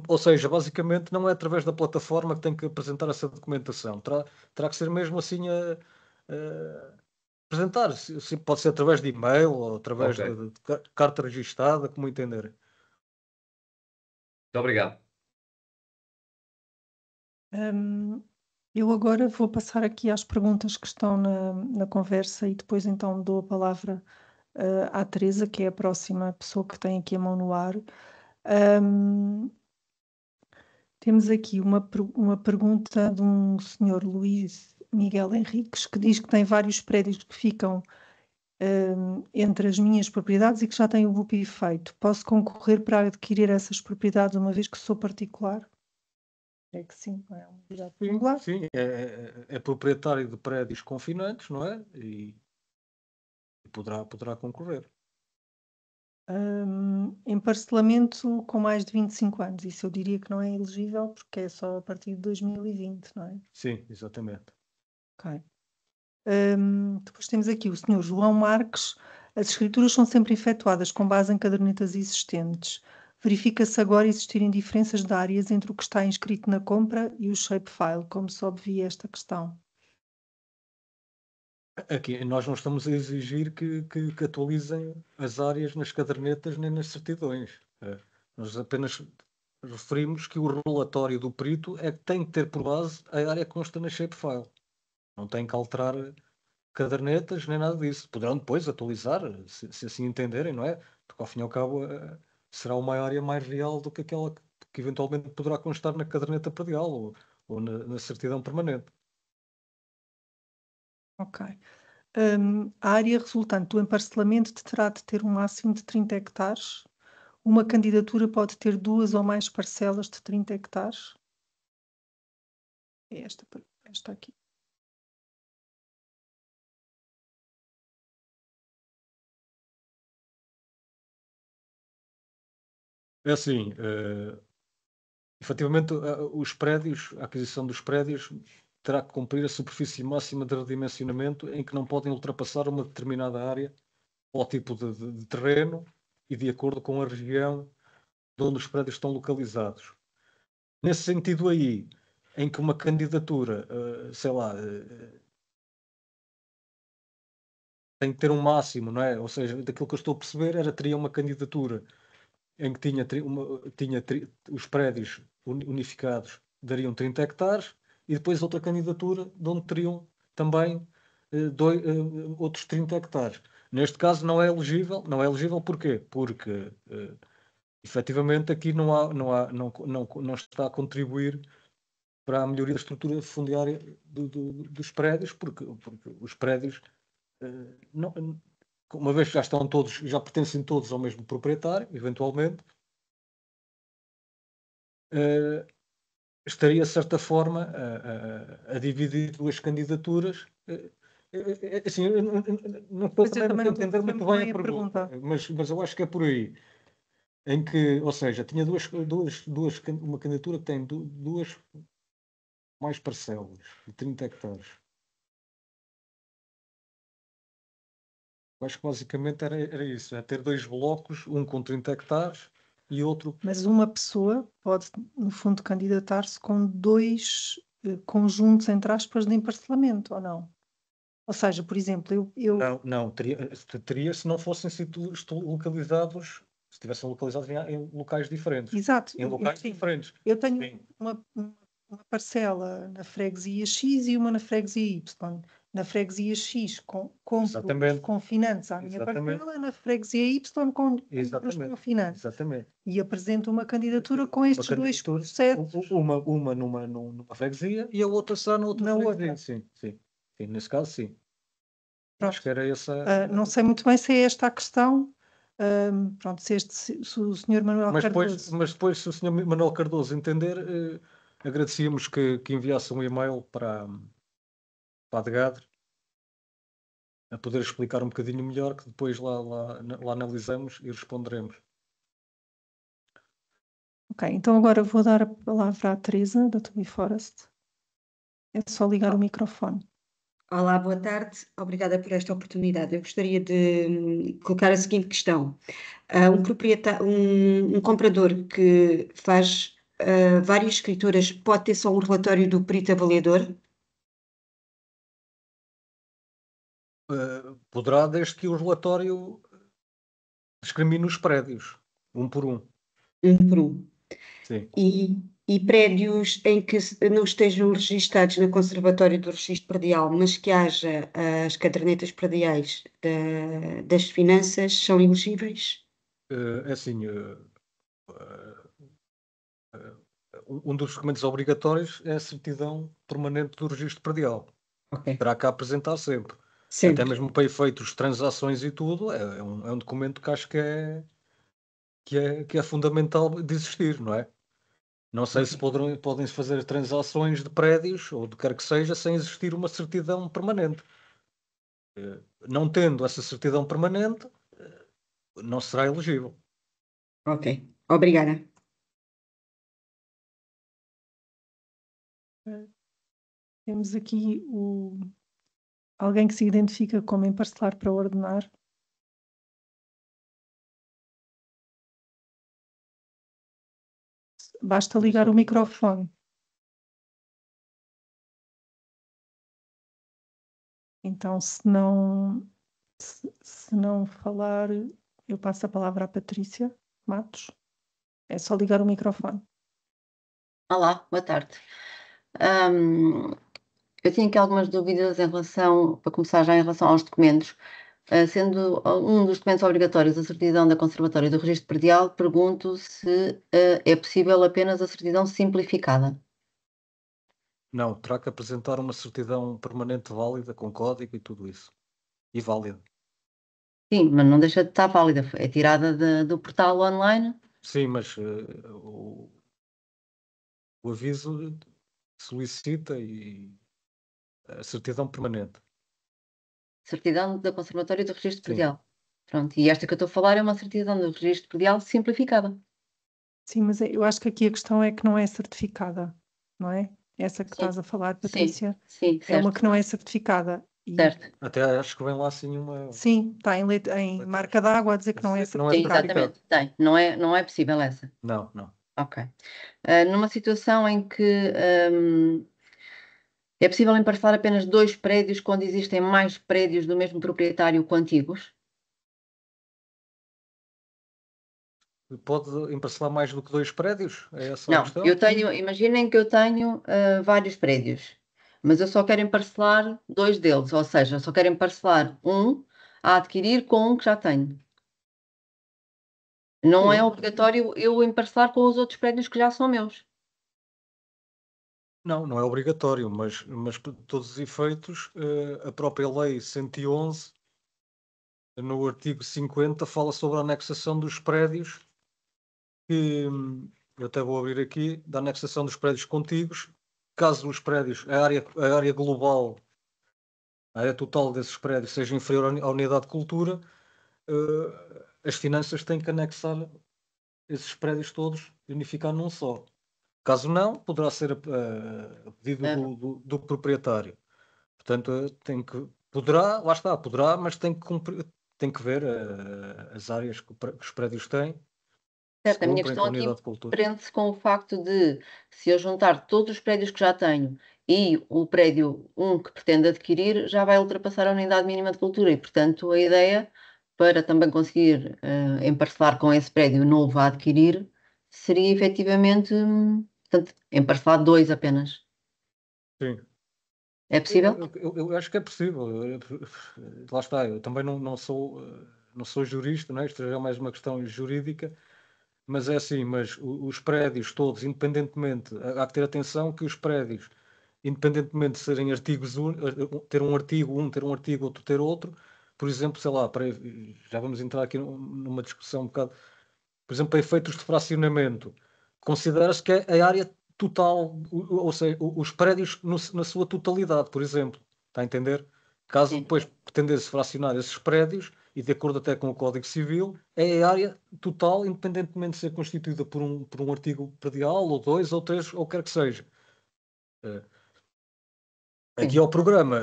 C: Ou seja, basicamente não é através da plataforma que tem que apresentar essa documentação. Terá que ser mesmo assim a apresentar. Pode ser através de e-mail ou através de carta registada, como entenderem.
F: Muito obrigado.
A: Eu agora vou passar aqui às perguntas que estão na conversa e depois então dou a palavra à Teresa, que é a próxima pessoa que tem aqui a mão no ar. Temos aqui uma pergunta de um senhor Luís Miguel Henriques, que diz que tem vários prédios que ficam entre as minhas propriedades e que já têm o BUPI feito. Posso concorrer para adquirir essas propriedades uma vez que sou particular? É que sim, não é uma propriedade particular.
C: Sim, é proprietário de prédios confinantes, não é? E poderá concorrer.
A: Em parcelamento com mais de 25 anos, isso eu diria que não é elegível porque é só a partir de 2020, não é?
C: Sim, exatamente.
A: Ok. Depois temos aqui o senhor João Marques. As escrituras são sempre efetuadas com base em cadernetas existentes. Verifica-se agora existirem diferenças de áreas entre o que está inscrito na compra e o shapefile, como se obvia esta questão.
C: Aqui nós não estamos a exigir que atualizem as áreas nas cadernetas nem nas certidões. Nós apenas referimos que o relatório do perito é que tem que ter por base a área que consta na shapefile. Não tem que alterar cadernetas nem nada disso. Poderão depois atualizar, se assim entenderem, não é? Porque ao fim e ao cabo será uma área mais real do que aquela que eventualmente poderá constar na caderneta predial ou na certidão permanente.
A: Ok. A área resultante do emparcelamento terá de ter um máximo de 30 hectares. Uma candidatura pode ter 2 ou mais parcelas de 30 hectares. É esta aqui.
C: É assim, efetivamente, os prédios, a aquisição dos prédios terá que cumprir a superfície máxima de redimensionamento em que não podem ultrapassar uma determinada área ou tipo de terreno e de acordo com a região de onde os prédios estão localizados. Nesse sentido aí, em que uma candidatura, sei lá, tem que ter um máximo, não é? Ou seja, daquilo que eu estou a perceber, teria uma candidatura em que os prédios unificados dariam 30 hectares e depois outra candidatura de onde teriam também outros 30 hectares. Neste caso não é elegível. Não é elegível porquê? Porque efetivamente aqui não está a contribuir para a melhoria da estrutura fundiária dos prédios, porque os prédios, uma vez que já estão todos, já pertencem todos ao mesmo proprietário, eventualmente, estaria, de certa forma, a dividir duas candidaturas. Assim, não estou também a entender muito bem a pergunta, mas eu acho que é por aí. Em que, ou seja, tinha uma candidatura que tem duas mais parcelas de 30 hectares. Acho que basicamente era isso, é ter dois blocos, um com 30 hectares e outro.
A: Mas uma pessoa pode, no fundo, candidatar-se com dois conjuntos, entre aspas, de emparcelamento, ou não? Ou seja, por exemplo,
C: Não, teria se não fossem sido localizados, se estivessem localizados em locais diferentes.
A: Exato.
C: Em locais diferentes.
A: Eu tenho uma parcela na freguesia X e uma na freguesia Y. Na freguesia X compro os confinantes à minha parcela, na freguesia Y compro os confinantes.
C: Exatamente.
A: E apresento uma candidatura com estes dois processos.
C: Uma numa freguesia e a outra será na outra freguesia. Sim, nesse caso sim.
A: Pronto.
C: Acho que era essa.
A: Não sei muito bem se é esta a questão. Pronto, se o Sr. Manuel Cardoso...
C: Mas depois, se o Sr. Manuel Cardoso entender, agradecíamos que enviasse um e-mail para a DGADR a poder explicar um bocadinho melhor, que depois lá analisamos e responderemos.
A: Ok, então agora vou dar a palavra à Teresa, da Tobii Forest. É só ligar o microfone.
G: Olá, boa tarde. Obrigada por esta oportunidade. Eu gostaria de colocar a seguinte questão. Um comprador que faz várias escrituras pode ter só um relatório do perito avaliador?
C: Poderá, desde que o relatório discrimine os prédios, um por um.
G: Um por um.
C: Sim.
G: E prédios em que não estejam registados no Conservatório do Registro Predial, mas que haja as cadernetas prediais das finanças, são elegíveis?
C: É assim, um dos documentos obrigatórios é a certidão permanente do registro predial.
G: Okay.
C: Terá que apresentar sempre. Até mesmo para efeitos de transações e tudo, é um documento que acho que é fundamental de existir, não é? Não sei se podem fazer transações de prédios ou de quer que seja sem existir uma certidão permanente. Não tendo essa certidão permanente, não será elegível.
G: Ok, obrigada.
A: Temos aqui alguém que se identifica como emparcelar para ordenar. Basta ligar o microfone. Então, se não falar, eu passo a palavra à Patrícia Matos. É só ligar o microfone.
H: Olá, boa tarde. Eu tinha aqui algumas dúvidas para começar já em relação aos documentos. Sendo um dos documentos obrigatórios a certidão da Conservatória do Registro Predial, pergunto se é possível apenas a certidão simplificada.
C: Não, terá que apresentar uma certidão permanente válida, com código e tudo isso. E válida.
H: Sim, mas não deixa de estar válida. É tirada do portal online.
C: Sim, mas o aviso solicita a certidão permanente.
H: Certidão da Conservatória do Registro Predial. Pronto, e esta que eu estou a falar é uma certidão do Registro Predial simplificada.
A: Sim, mas eu acho que aqui a questão é que não é certificada, não é? Essa que estás a falar, Patrícia,
H: sim,
A: é uma que não é certificada.
H: Certo.
C: Até acho que vem lá assim uma...
A: Sim, está em marca d'água a dizer que não é certificada.
H: Sim, exatamente, tem. Não é possível essa?
C: Não.
H: Ok. Numa situação em que é possível emparcelar apenas 2 prédios quando existem mais prédios do mesmo proprietário contíguos?
C: pode emparcelar mais do que 2 prédios? É essa a
H: Não,
C: questão?
H: imaginem que eu tenho vários prédios, mas eu só quero emparcelar 2 deles, ou seja, só quero emparcelar um a adquirir com um que já tenho. Não é
C: Sim.
H: obrigatório eu emparcelar com os outros prédios que já são meus.
C: Não é obrigatório, mas por todos os efeitos, a própria Lei 111, no artigo 50, fala sobre a anexação dos prédios, que eu até vou abrir aqui, da anexação dos prédios contíguos, caso os prédios, a área global, a área total desses prédios seja inferior à unidade de cultura, as finanças têm que anexar esses prédios todos e unificar num só. Caso não, poderá ser a pedido do proprietário. Portanto, lá está, poderá, mas tem que ver as áreas que os prédios têm, se
H: Certo, a minha
C: cumprem com
H: questão
C: a
H: aqui
C: unidade de cultura.
H: prende-se com o facto de, se eu juntar todos os prédios que já tenho e o prédio 1 que pretendo adquirir, já vai ultrapassar a unidade mínima de cultura e, portanto, a ideia para também conseguir emparcelar com esse prédio novo a adquirir seria efetivamente, portanto, emparcelar 2 apenas.
C: Sim.
H: É possível?
C: Eu acho que é possível. Lá está, eu também não sou jurista, não é? Isto já é mais uma questão jurídica, mas é assim, mas os prédios todos, independentemente, há que ter atenção que os prédios, independentemente de serem artigos, ter um artigo, ter um artigo, outro ter outro, por exemplo, sei lá, já vamos entrar aqui numa discussão um bocado, por exemplo, para efeitos de fracionamento, considera-se que é a área total, ou seja, os prédios na sua totalidade, por exemplo, está a entender? Caso
H: Sim.
C: depois pretendesse fracionar esses prédios, e de acordo até com o Código Civil, é a área total, independentemente de ser constituída por um artigo predial, ou 2, ou 3, ou quer que seja. Aqui ao programa,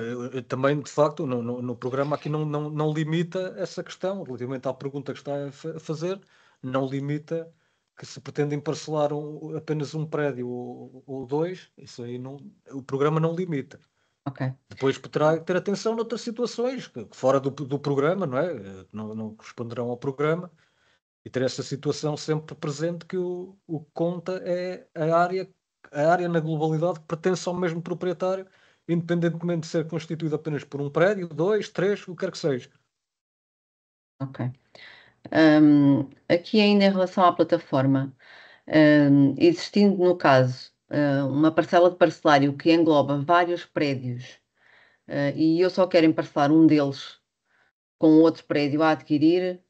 C: também de facto, no programa aqui não limita essa questão, relativamente à pergunta que está a fazer, não limita que se pretendem parcelar apenas um prédio ou 2, isso aí o programa não limita.
H: Ok.
C: Depois poderá ter atenção noutras situações, que fora do programa, não é? Não corresponderão ao programa, e ter essa situação sempre presente, que o que conta é a área na globalidade que pertence ao mesmo proprietário, independentemente de ser constituído apenas por um prédio, 2, 3, o que quer que seja.
H: Ok. Aqui ainda em relação à plataforma, existindo no caso uma parcela de parcelário que engloba vários prédios e eu só quero emparcelar um deles com outro prédio a adquirir,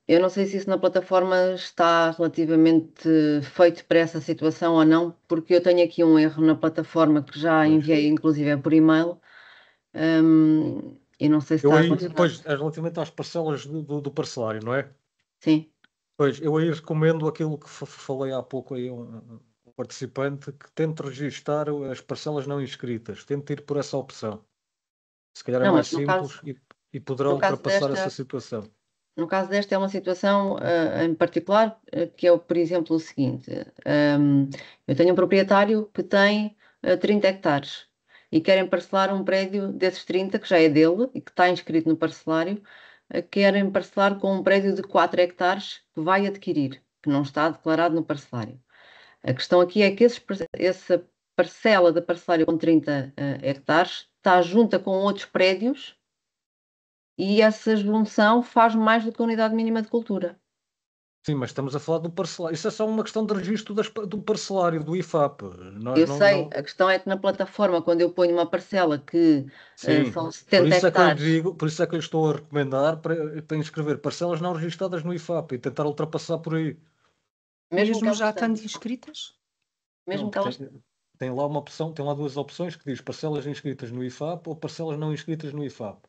H: eu não sei se isso na plataforma está relativamente feito para essa situação ou não, porque eu tenho aqui um erro na plataforma que já
C: Pois.
H: enviei inclusive por e-mail, e não sei se
C: Eu
H: está
C: aí,
H: relacionado.
C: depois, relativamente às parcelas do parcelário, não é?
H: Sim.
C: Pois, eu aí recomendo aquilo que falei há pouco aí um participante, que tente registar as parcelas não inscritas, tente ir por essa opção. Se calhar é
H: Não,
C: mais
H: mas
C: simples e poderá
H: no caso
C: ultrapassar
H: desta,
C: essa situação.
H: no caso desta é uma situação em particular, que é, por exemplo, o seguinte: eu tenho um proprietário que tem 30 hectares e quer parcelar um prédio desses 30, que já é dele e que está inscrito no parcelário, quer parcelar com um prédio de 4 hectares que vai adquirir, que não está declarado no parcelário. A questão aqui é que essa parcela de parcelário com 30 hectares está junta com outros prédios e essa junção faz mais do que a unidade mínima de cultura.
C: Sim, mas estamos a falar do parcelário. Isso é só uma questão de registro do parcelário, do IFAP.
H: Eu sei, a questão é que na plataforma, quando eu ponho uma parcela que
C: Sim,
H: são
C: por
H: 70
C: isso é que eu lhe
H: hectares,
C: digo, por isso é que eu lhe estou a recomendar para inscrever parcelas não registadas no IFAP e tentar ultrapassar por aí.
H: mesmo que
A: Mesmo
H: elas
A: já
H: tenham,
A: estando inscritas?
H: mesmo
C: Não,
H: que elas
C: tem lá uma opção, tem lá 2 opções que diz parcelas inscritas no IFAP ou parcelas não inscritas no IFAP.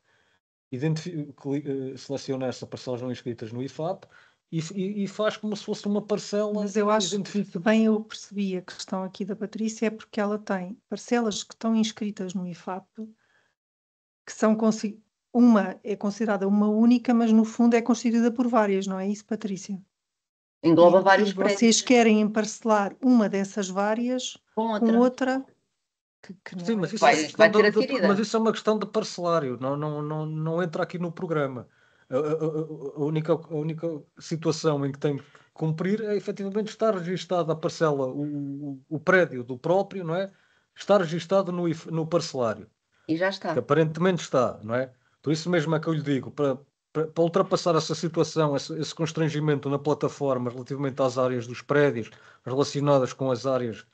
C: Seleciona essa parcelas não inscritas no IFAP e faz como se fosse uma parcela.
A: Mas eu acho que bem eu percebi a questão aqui da Patrícia, é porque ela tem parcelas que estão inscritas no IFAP, que são uma é considerada uma única, mas no fundo é constituída por várias, não é isso, Patrícia?
H: engloba
A: E
H: vários
A: vocês
H: prédios
A: querem emparcelar uma dessas várias
H: com
A: com
H: outra.
A: outra que não
C: Sim,
A: é.
C: mas isso é
H: Vai ser adquirida.
C: mas isso é uma questão de parcelário, não entra aqui no programa. A única situação em que tem que cumprir é efetivamente estar registada a parcela, o prédio do próprio, não é? Está registado no parcelário,
H: E já
C: que
H: está.
C: aparentemente está, não é? Por isso mesmo é que eu lhe digo, para ultrapassar essa situação, esse constrangimento na plataforma relativamente às áreas dos prédios relacionadas com as áreas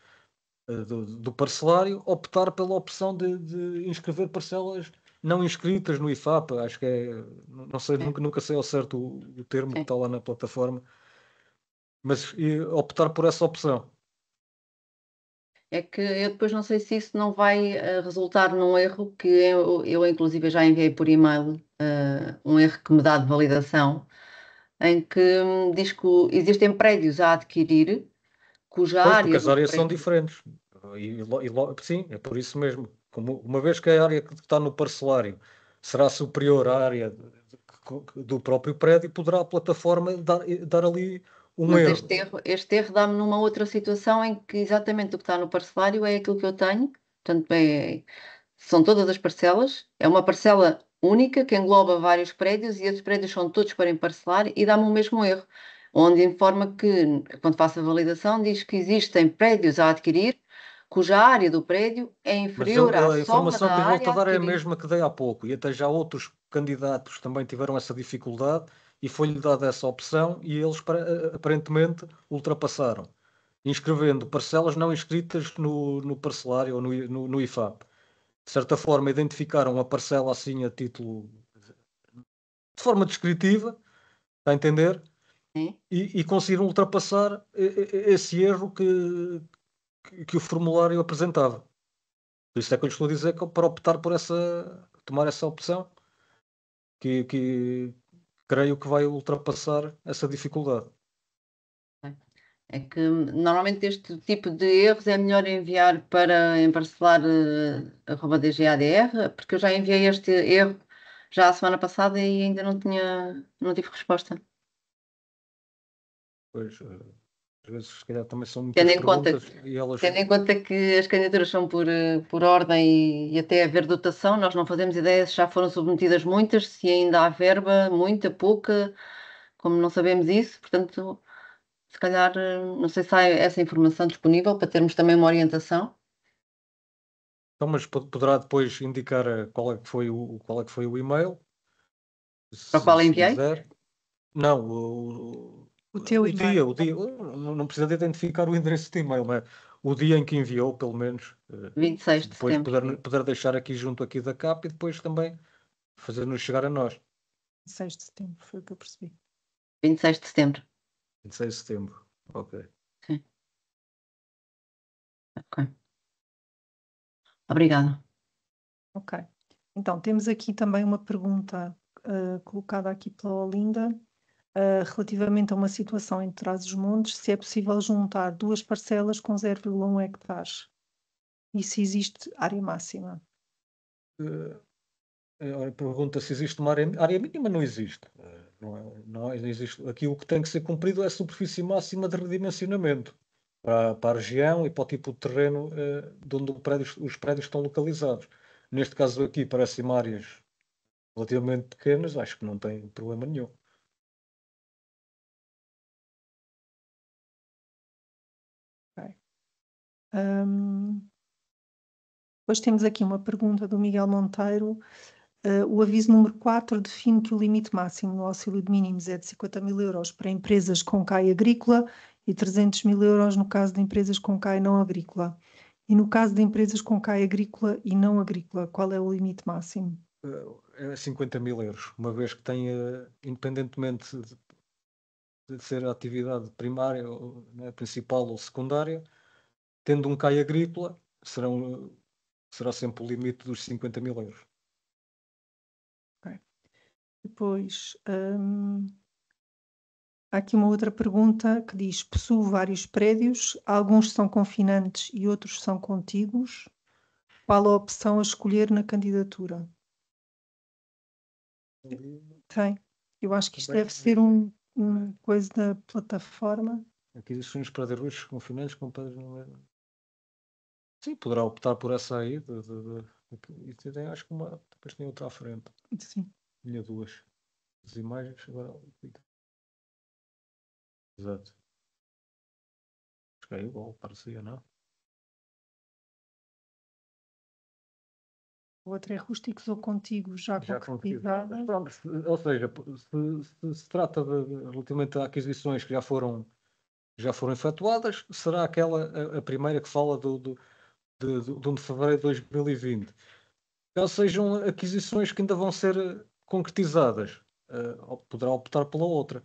C: do parcelário, optar pela opção de inscrever parcelas não inscritas no IFAP. Acho que é, não sei,
H: Sim,
C: nunca sei ao certo o termo que
H: sim.
C: está lá na plataforma, mas optar por essa opção.
H: É que eu depois não sei se isso não vai resultar num erro que eu inclusive já enviei por e-mail, um erro que me dá de validação, em que diz que existem prédios a adquirir cuja
C: Pois, porque
H: área
C: as
H: do
C: áreas são
H: prédio.
C: diferentes. Sim, é por isso mesmo. Uma vez que a área que está no parcelário será superior à área do próprio prédio, poderá a plataforma dar ali um
H: Mas
C: erro.
H: este erro dá-me numa outra situação em que exatamente o que está no parcelário é aquilo que eu tenho, portanto, são todas as parcelas, é uma parcela única que engloba vários prédios e esses prédios são todos para emparcelar e dá-me o mesmo erro, onde informa que, quando faço a validação, diz que existem prédios a adquirir cuja área do prédio é
C: Mas
H: inferior à
C: a
H: soma
C: informação
H: da
C: que lhe volto
H: área
C: a
H: a
C: dar é a
H: adquirir.
C: mesma que dei há pouco, e até já outros candidatos também tiveram essa dificuldade e foi-lhe dada essa opção e eles aparentemente ultrapassaram, inscrevendo parcelas não inscritas no parcelário ou no IFAP. De certa forma, identificaram a parcela assim a título de forma descritiva, está a entender?
H: Sim.
C: E conseguiram ultrapassar esse erro que o formulário apresentava. Por isso é que eu lhe estou a dizer que para optar por tomar essa opção, que creio que vai ultrapassar essa dificuldade.
H: É que normalmente este tipo de erros é melhor enviar para emparcelar@dgadr, porque eu já enviei este erro já a semana passada e ainda não tive resposta.
C: Pois, às vezes, se calhar, também são
H: Tendo
C: muitas
H: em conta,
C: perguntas e elas.
H: tendo em conta que as candidaturas são por ordem e até haver dotação, nós não fazemos ideia se já foram submetidas muitas, se ainda há verba, muita, pouca, como não sabemos isso, portanto, se calhar, não sei se há essa informação disponível para termos também uma orientação.
C: Então, mas poderá depois indicar qual é que foi o e-mail,
H: Para o qual
C: se
H: enviei?
C: quiser. Não,
A: O teu e-mail.
C: o dia, não precisa de identificar o endereço de e-mail, mas o dia em que enviou, pelo menos,
H: 26
C: se
H: de
C: depois
H: setembro.
C: puder deixar aqui junto aqui da CAP e depois também fazer-nos chegar a nós.
A: 6 de setembro, foi o que eu percebi.
H: 26 de setembro.
C: 26 de setembro, ok.
H: Sim. Ok. Obrigada.
A: Ok. Então, temos aqui também uma pergunta colocada aqui pela Olinda, relativamente a uma situação em Trás-os-Montes, se é possível juntar duas parcelas com 0,1 hectares e se existe área máxima.
C: Pergunta se existe uma área mínima, não existe. Não existe. Aqui o que tem que ser cumprido é a superfície máxima de redimensionamento para a região e para o tipo de terreno de onde os prédios estão localizados. Neste caso aqui, parecem áreas relativamente pequenas, acho que não tem problema nenhum.
A: Ok. Depois temos aqui uma pergunta do Miguel Monteiro. O aviso número 4 define que o limite máximo no auxílio de mínimos é de 50.000 euros para empresas com CAI agrícola e 300.000 euros no caso de empresas com CAI não agrícola. E no caso de empresas com CAI agrícola e não agrícola, qual é o limite máximo?
C: É 50.000 euros, uma vez que tenha, independentemente de ser a atividade primária, né, principal ou secundária, tendo um CAI agrícola, será sempre o limite dos 50.000 euros.
A: Okay. Depois, há aqui uma outra pergunta que diz: possuo vários prédios, alguns são confinantes e outros são contíguos. Qual a opção a escolher na candidatura? Tem. Eu acho que isto
C: Também.
A: deve ser um coisa da plataforma.
C: Aquisições para rústicos confinantes com pedras não é. Sim, poderá optar por essa aí. E tem, acho que depois tem outra à frente.
A: Sim.
C: Tinha duas. as imagens agora. Exato. Acho que é igual, parecia, não?
A: O outro é rústicos ou contíguos já concretizadas.
C: Pronto, ou seja, se trata relativamente a aquisições que já foram efetuadas, será aquela a primeira que fala de 1 de fevereiro de 2020. Caso sejam aquisições que ainda vão ser concretizadas, poderá optar pela outra.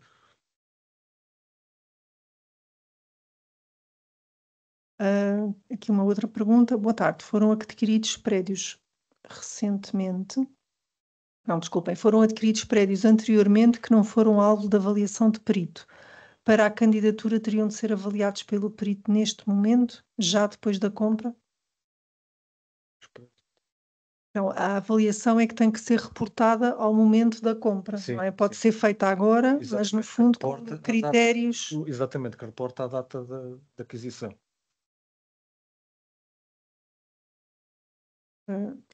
A: Aqui uma outra pergunta. Boa tarde. Foram adquiridos prédios recentemente? Não, desculpem. Foram adquiridos prédios anteriormente que não foram alvo de avaliação de perito. Para a candidatura teriam de ser avaliados pelo perito neste momento, já depois da compra? Não, a avaliação é que tem que ser reportada ao momento da compra,
C: Sim,
A: não é? Pode
C: sim.
A: ser feita agora, mas no
C: Exatamente,
A: fundo com
C: reporta a data-
A: critérios.
C: Exatamente, que reporta a data da aquisição.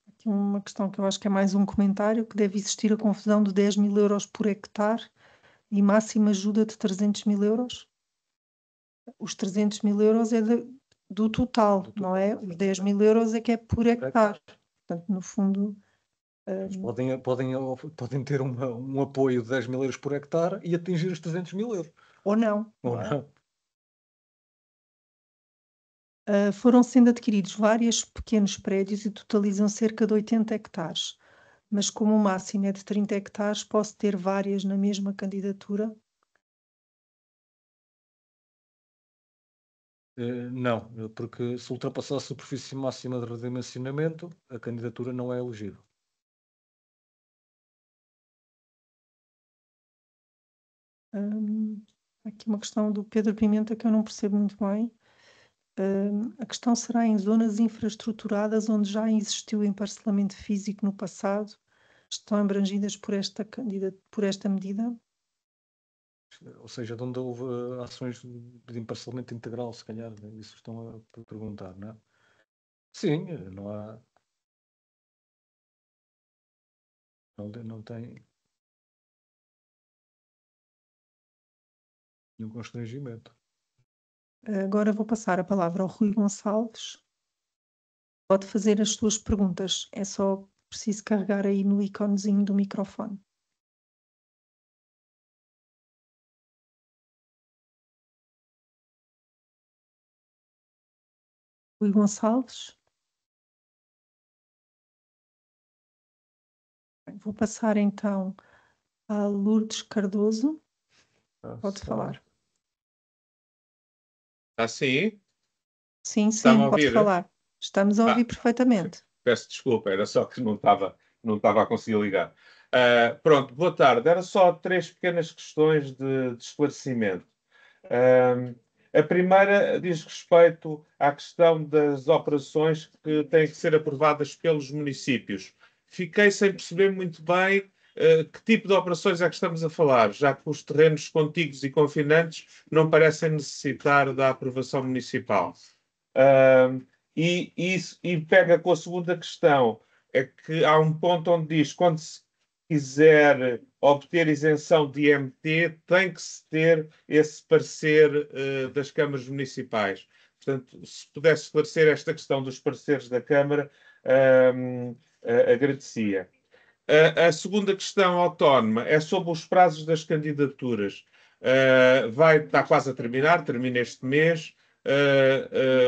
A: Aqui uma questão que eu acho que é mais um comentário, que deve existir a confusão de 10 mil euros por hectare e máxima ajuda de 300 mil euros. Os 300 mil euros é do total, não é? Os 10 mil euros é que é por hectare. Portanto, no fundo,
C: Eles podem ter um apoio de 10 mil euros por hectare e atingir os 300 mil euros.
A: ou não.
C: Ou
A: não é?
C: não.
A: Foram sendo adquiridos vários pequenos prédios e totalizam cerca de 80 hectares. Mas como o máximo é de 30 hectares, posso ter várias na mesma candidatura?
C: Não, porque se ultrapassar a superfície máxima de redimensionamento, a candidatura não é elegível.
A: Aqui uma questão do Pedro Pimenta que eu não percebo muito bem. A questão será em zonas infraestruturadas onde já existiu emparcelamento físico no passado, estão abrangidas por esta medida?
C: Ou seja, de onde houve ações de emparcelamento integral, se calhar, isso estão a perguntar, não é? Sim, não há. Não tem nenhum constrangimento.
A: Agora vou passar a palavra ao Rui Gonçalves. Pode fazer as suas perguntas, é só preciso carregar aí no íconezinho do microfone. Rui Gonçalves. Vou passar então a Lourdes Cardoso. Pode falar.
I: Sim?
A: Sim,
I: Está-me a
A: pode
I: ouvir?
A: falar. Estamos a ouvir perfeitamente.
I: Peço desculpa, era só que não estava a conseguir ligar. Pronto, boa tarde. Era só 3 pequenas questões de esclarecimento. A primeira diz respeito à questão das operações que têm que ser aprovadas pelos municípios. Fiquei sem perceber muito bem que tipo de operações é que estamos a falar, já que os terrenos contíguos e confinantes não parecem necessitar da aprovação municipal. E pega com a segunda questão, é que há um ponto onde diz quando se quiser obter isenção de IMT, tem que se ter esse parecer das câmaras municipais. Portanto, se pudesse esclarecer esta questão dos pareceres da Câmara, agradecia. A segunda questão autónoma é sobre os prazos das candidaturas. Está quase a termina este mês.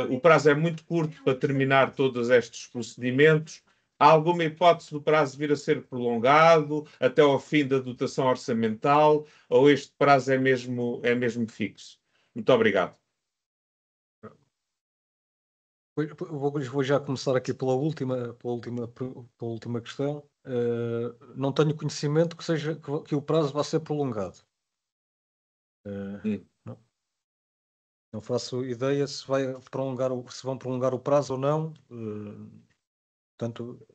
I: O prazo é muito curto para terminar todos estes procedimentos. Há alguma hipótese do prazo vir a ser prolongado até ao fim da dotação orçamental ou este prazo é mesmo fixo? Muito obrigado.
C: Vou já começar aqui pela última questão. Não tenho conhecimento que o prazo vá ser prolongado. Não faço ideia se vão prolongar o prazo ou não. Portanto,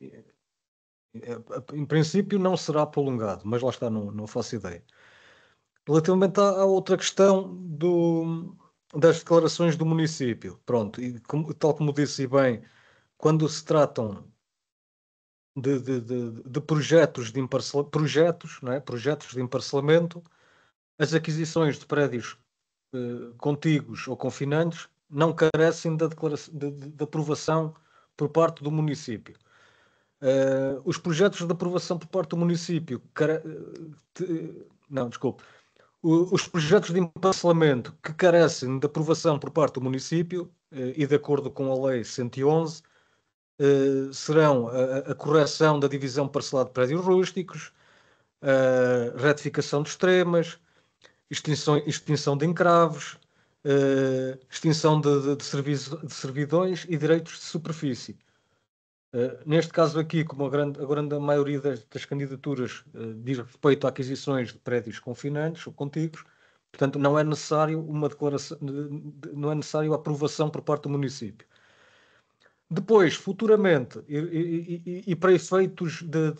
C: em princípio não será prolongado, mas lá está, não faço ideia. Relativamente à outra questão das declarações do município, pronto, e tal como disse bem, quando se tratam de projetos de emparcelamento, as aquisições de prédios contíguos ou confinantes não carecem de aprovação por parte do município. Os projetos de aprovação por parte do município os projetos de emparcelamento que carecem de aprovação por parte do município e de acordo com a Lei 111 serão a correção da divisão parcelada de prédios rústicos, a retificação de extremas, extinção de encravos, extinção de servidões e direitos de superfície. Neste caso aqui, como a grande maioria das candidaturas diz respeito a aquisições de prédios confinantes ou contíguos, portanto não é necessário uma declaração, não é necessário a aprovação por parte do município. Depois, futuramente, e para efeitos de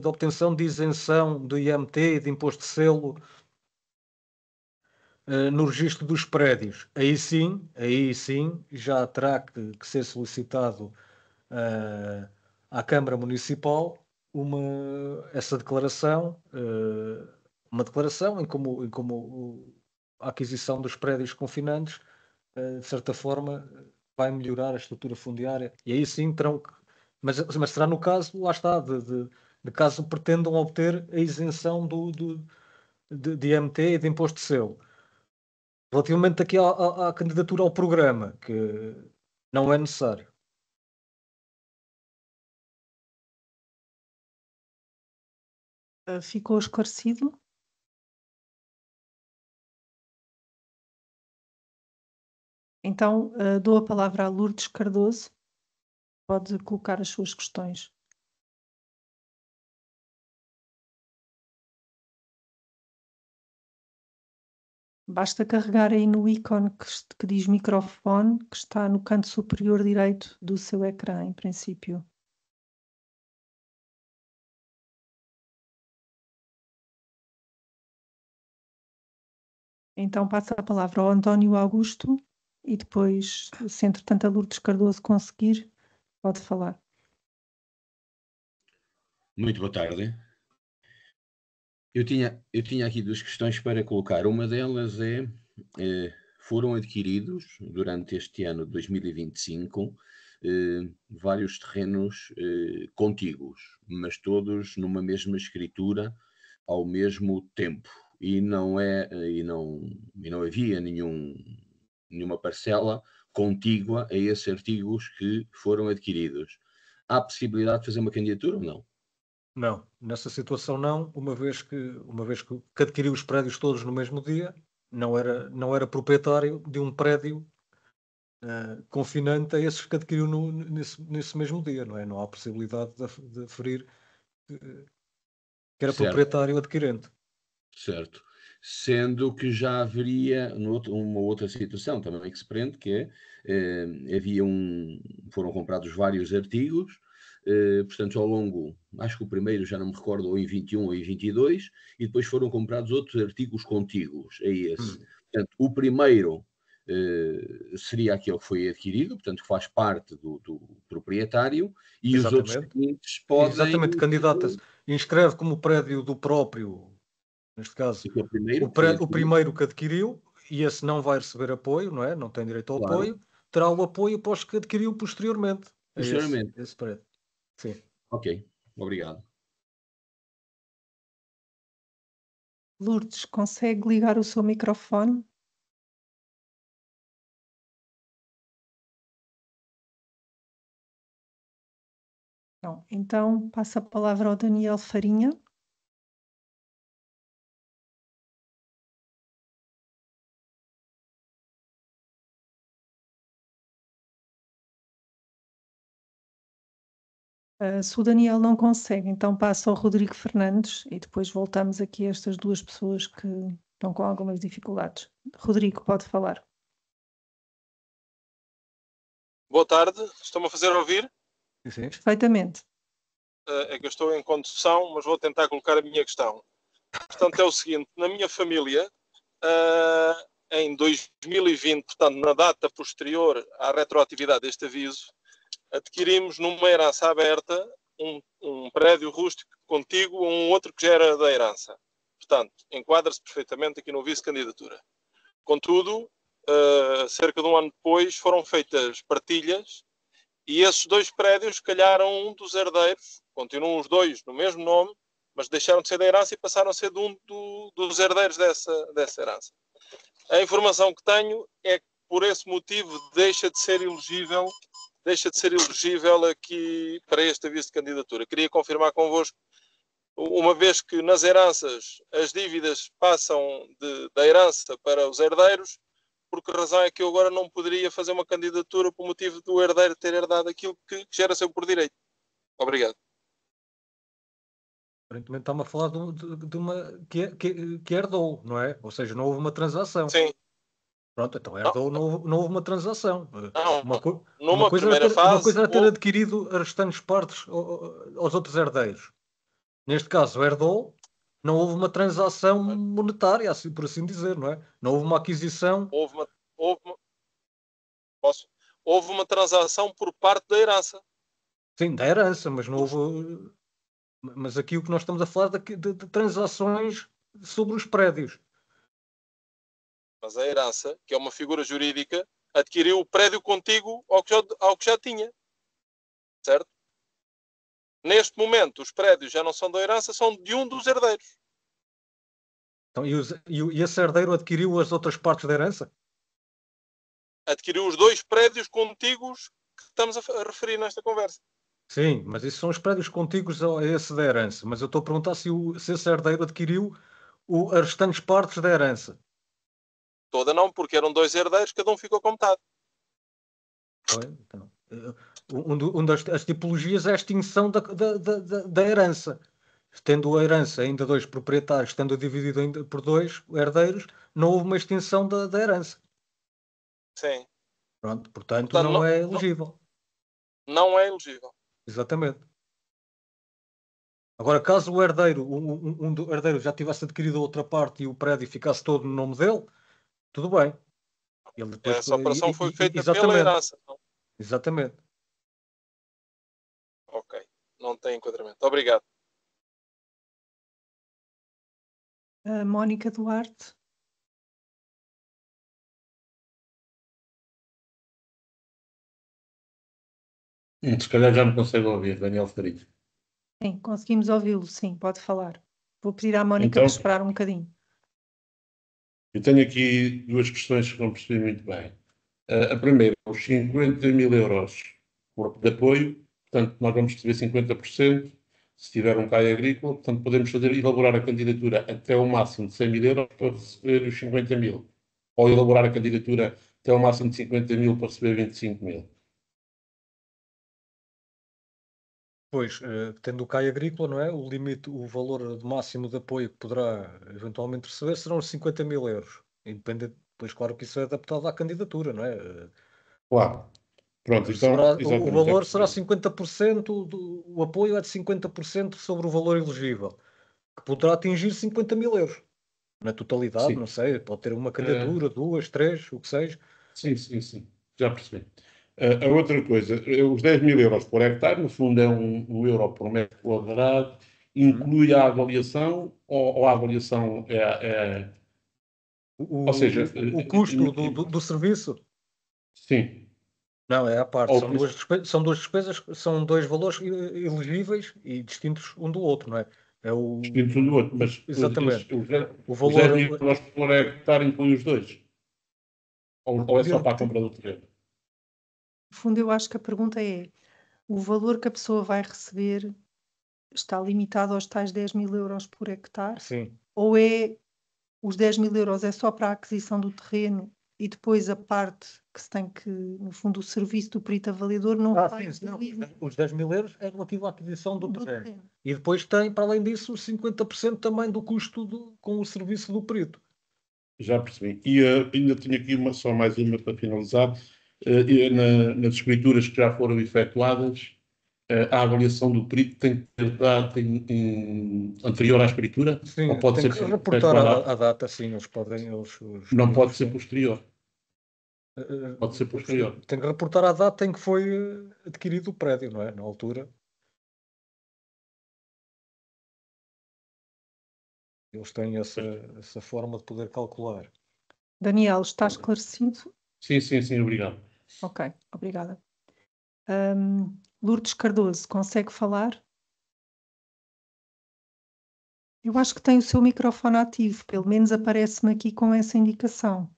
C: obtenção de isenção do IMT e de imposto de selo no registro dos prédios, aí sim já terá que ser solicitado à Câmara Municipal essa declaração, uma declaração em como a aquisição dos prédios confinantes, de certa forma, vai melhorar a estrutura fundiária. E aí sim terão que... Mas será no caso, lá está, de caso pretendam obter a isenção de IMT e de imposto de selo. Relativamente aqui à candidatura ao programa, que não é necessário.
A: Ficou esclarecido? Então, dou a palavra a Lourdes Cardoso. Pode colocar as suas questões. Basta carregar aí no ícone que diz microfone, que está no canto superior direito do seu ecrã, em princípio. Então passa a palavra ao António Augusto e depois, se entretanto a Lourdes Cardoso conseguir, pode falar.
J: Muito boa tarde. Eu tinha aqui duas questões para colocar. Uma delas foram adquiridos durante este ano de 2025 vários terrenos contíguos, mas todos numa mesma escritura ao mesmo tempo. E não havia nenhuma parcela contígua a esses artigos que foram adquiridos. Há possibilidade de fazer uma candidatura ou não?
C: Não, nessa situação não, uma vez que adquiriu os prédios todos no mesmo dia, não era proprietário de um prédio confinante a esses que adquiriu nesse mesmo dia, não é? Não há possibilidade de aferir que era proprietário adquirente.
J: Certo. Sendo que já haveria uma outra situação também que se prende, que foram comprados vários artigos, portanto ao longo, acho que o primeiro já não me recordo, ou em 21 ou em 22, e depois foram comprados outros artigos contíguos a esse. Portanto, o primeiro seria aquele que foi adquirido, portanto que faz parte do proprietário, e
C: Exatamente.
J: Os outros seguintes podem...
C: Exatamente, candidata-se, inscreve como prédio do próprio, neste caso, o primeiro que adquiriu, e esse não vai receber apoio, não é? Não tem direito ao apoio, terá o apoio para os que adquiriu posteriormente. Esse prédio. Sim.
J: Ok, obrigado.
A: Lourdes, consegue ligar o seu microfone? Não. Então, passa a palavra ao Daniel Farinha. Se o Daniel não consegue, então passa ao Rodrigo Fernandes e depois voltamos aqui a estas duas pessoas que estão com algumas dificuldades. Rodrigo, pode falar.
K: Boa tarde, estão-me a fazer ouvir?
C: Sim.
A: Perfeitamente.
K: É que eu estou em condução, mas vou tentar colocar a minha questão. Portanto, é o seguinte, na minha família, em 2020, portanto, na data posterior à retroatividade deste aviso, adquirimos numa herança aberta um prédio rústico contíguo a um outro que já era da herança. Portanto, enquadra-se perfeitamente aqui no vice-candidatura. Contudo, cerca de um ano depois foram feitas partilhas e esses 2 prédios calharam um dos herdeiros, continuam os 2 no mesmo nome, mas deixaram de ser da herança e passaram a ser de um dos herdeiros dessa herança. A informação que tenho é que por esse motivo deixa de ser elegível aqui para esta vice-candidatura. Queria confirmar convosco, uma vez que nas heranças as dívidas passam da herança para os herdeiros, por que razão é que eu agora não poderia fazer uma candidatura por motivo do herdeiro ter herdado aquilo que já era seu por direito? Obrigado.
C: Aparentemente está-me a falar de uma que herdou, não é? Ou seja, não houve uma transação.
K: Sim.
C: Pronto, então herdou, não houve uma transação.
K: Não,
C: Uma coisa era ter
K: houve...
C: adquirido as restantes partes aos outros herdeiros. Neste caso, herdou, não houve uma transação monetária, assim, por assim dizer, não é? Não houve uma aquisição.
K: Houve uma transação por parte da herança.
C: Sim, da herança, mas não houve. Mas aqui o que nós estamos a falar de transações sobre os prédios.
K: Mas a herança, que é uma figura jurídica, adquiriu o prédio contíguo ao que já tinha. Certo? Neste momento, os prédios já não são da herança, são de um dos herdeiros.
C: Então, e esse herdeiro adquiriu as outras partes da herança?
K: Adquiriu os 2 prédios contíguos que estamos a referir nesta conversa.
C: Sim, mas isso são os prédios contíguos a esse da herança. Mas eu estou a perguntar se esse herdeiro adquiriu as restantes partes da herança.
K: Toda não, porque eram 2 herdeiros, cada um ficou com metade.
C: Então, as tipologias é a extinção da herança. Tendo a herança ainda 2 proprietários, estando dividido ainda por 2 herdeiros, não houve uma extinção da herança.
K: Sim.
C: Pronto, portanto não é elegível.
K: Não é elegível.
C: Exatamente. Agora, caso o herdeiro, um do herdeiro já tivesse adquirido a outra parte e o prédio ficasse todo no nome dele, tudo bem. Ele depois,
K: essa operação foi feita pela herança. Não?
C: Exatamente.
K: Ok. Não tem enquadramento. Obrigado.
A: Mónica Duarte.
L: Se calhar já me consegue ouvir, Daniel Faria.
A: Sim, conseguimos ouvi-lo, sim, pode falar. Vou pedir à Mónica para esperar um bocadinho.
L: Eu tenho aqui 2 questões que não percebi muito bem. A primeira, os 50.000 euros de apoio, portanto, nós vamos receber 50%, se tiver um CAI agrícola, portanto, podemos elaborar a candidatura até o máximo de 100.000 euros para receber os 50.000. Ou elaborar a candidatura até o máximo de 50.000 para receber 25.000.
C: Pois, tendo o CAI agrícola, não é? O limite, o valor máximo de apoio que poderá eventualmente receber serão os 50.000 euros. Independente, pois claro que isso é adaptado à candidatura, não é?
L: Claro. Pronto, então,
C: o valor será 50%, o apoio é de 50% sobre o valor elegível, que poderá atingir 50.000 euros. Na totalidade, sim. Não sei, pode ter uma candidatura, 2, 3, o que seja.
L: Sim, já percebi. A outra coisa, os 10.000 euros por hectare, no fundo é um euro por metro quadrado, inclui a avaliação ou a avaliação
C: ou seja, o custo do serviço?
L: Sim.
C: Não, é à parte. São 2 despesas, são 2 valores elegíveis e distintos um do outro, não é?
L: Distintos um do outro, mas
C: exatamente.
L: O valor, os 10.000 euros por hectare inclui os 2? Ou é só para a compra do terreno?
A: No fundo, eu acho que a pergunta é: o valor que a pessoa vai receber está limitado aos tais 10.000 euros por hectare?
C: Sim.
A: Ou é os 10.000 euros é só para a aquisição do terreno e depois a parte que se tem que, no fundo, o serviço do perito avaliador não faz?
C: Sim, não. Os 10.000 euros é relativo à aquisição do terreno. E depois tem, para além disso, 50% também do custo com o serviço do perito.
L: Já percebi. E ainda tenho aqui só mais uma para finalizar. Nas escrituras que já foram efetuadas, a avaliação do perito tem que ter data anterior à escritura?
C: Sim,
L: ou pode
C: tem
L: ser
C: que reportar a data, sim, eles podem...
L: não pode ser posterior? Pode ser posterior.
C: Tem que reportar a data em que foi adquirido o prédio, não é? Na altura. Eles têm essa forma de poder calcular.
A: Daniel, está esclarecido?
L: Sim, obrigado.
A: Ok, obrigada. Lourdes Cardoso, consegue falar? Eu acho que tem o seu microfone ativo, pelo menos aparece-me aqui com essa indicação.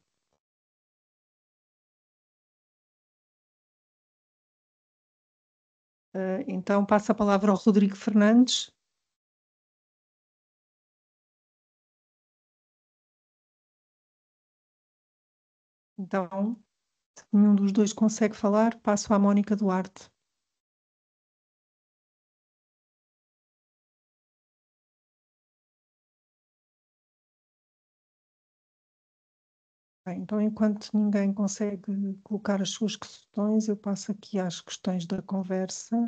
A: Então passo a palavra ao Rodrigo Fernandes. Então, se nenhum dos dois consegue falar, passo à Mónica Duarte. Bem, então, enquanto ninguém consegue colocar as suas questões, eu passo aqui às questões da conversa.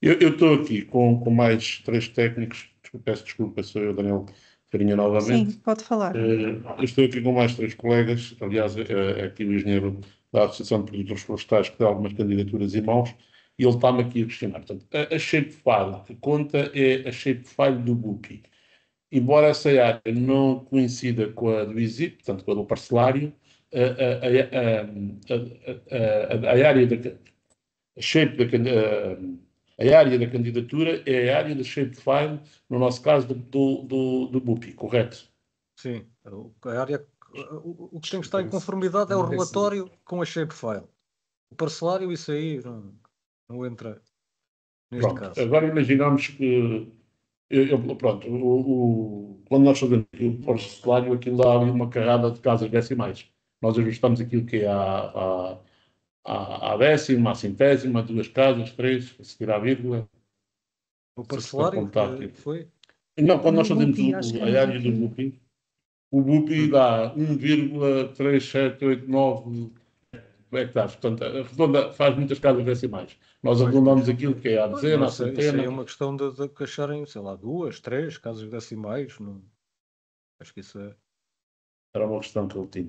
L: Eu estou aqui com mais 3 técnicos. Peço desculpa, sou eu, Daniel Farinha, novamente.
A: Sim, pode falar.
L: Eu estou aqui com mais 3 colegas. Aliás, é aqui o engenheiro da Associação de Produtores Florestais, que tem algumas candidaturas em mãos, e ele está-me aqui a questionar. Portanto, a shapefile que conta é a shapefile do Bupi. Embora essa área não coincida com a do ISIP, portanto, com a do parcelário, a área da shape a área da candidatura é a área da shapefile, no nosso caso, do BUPI, correto?
C: Sim, a área, o que tem que estar em conformidade é o relatório com a shapefile. O parcelário, isso aí não entra neste
L: Pronto,
C: caso.
L: agora imaginamos que pronto, quando nós fazemos o parcelário, aquilo dá ali uma carrada de casas decimais. Nós ajustamos aquilo que é à décima, à centésima, 2 casas, 3, a seguir à vírgula.
C: O parcelário foi?
L: Não, quando nós
A: No
L: fazemos
A: BUPI, acho que
L: a
A: no
L: área do
A: BUPI.
L: BUPI, o BUPI dá 1,3789 hectares. Portanto, a redonda faz muitas casas decimais. Nós arredondamos aquilo que é à dezena, à
C: Isso aí
L: centena.
C: é uma questão de acharem, sei lá, 2, 3 casas decimais. Acho que isso é.
L: Era uma questão que ele tinha.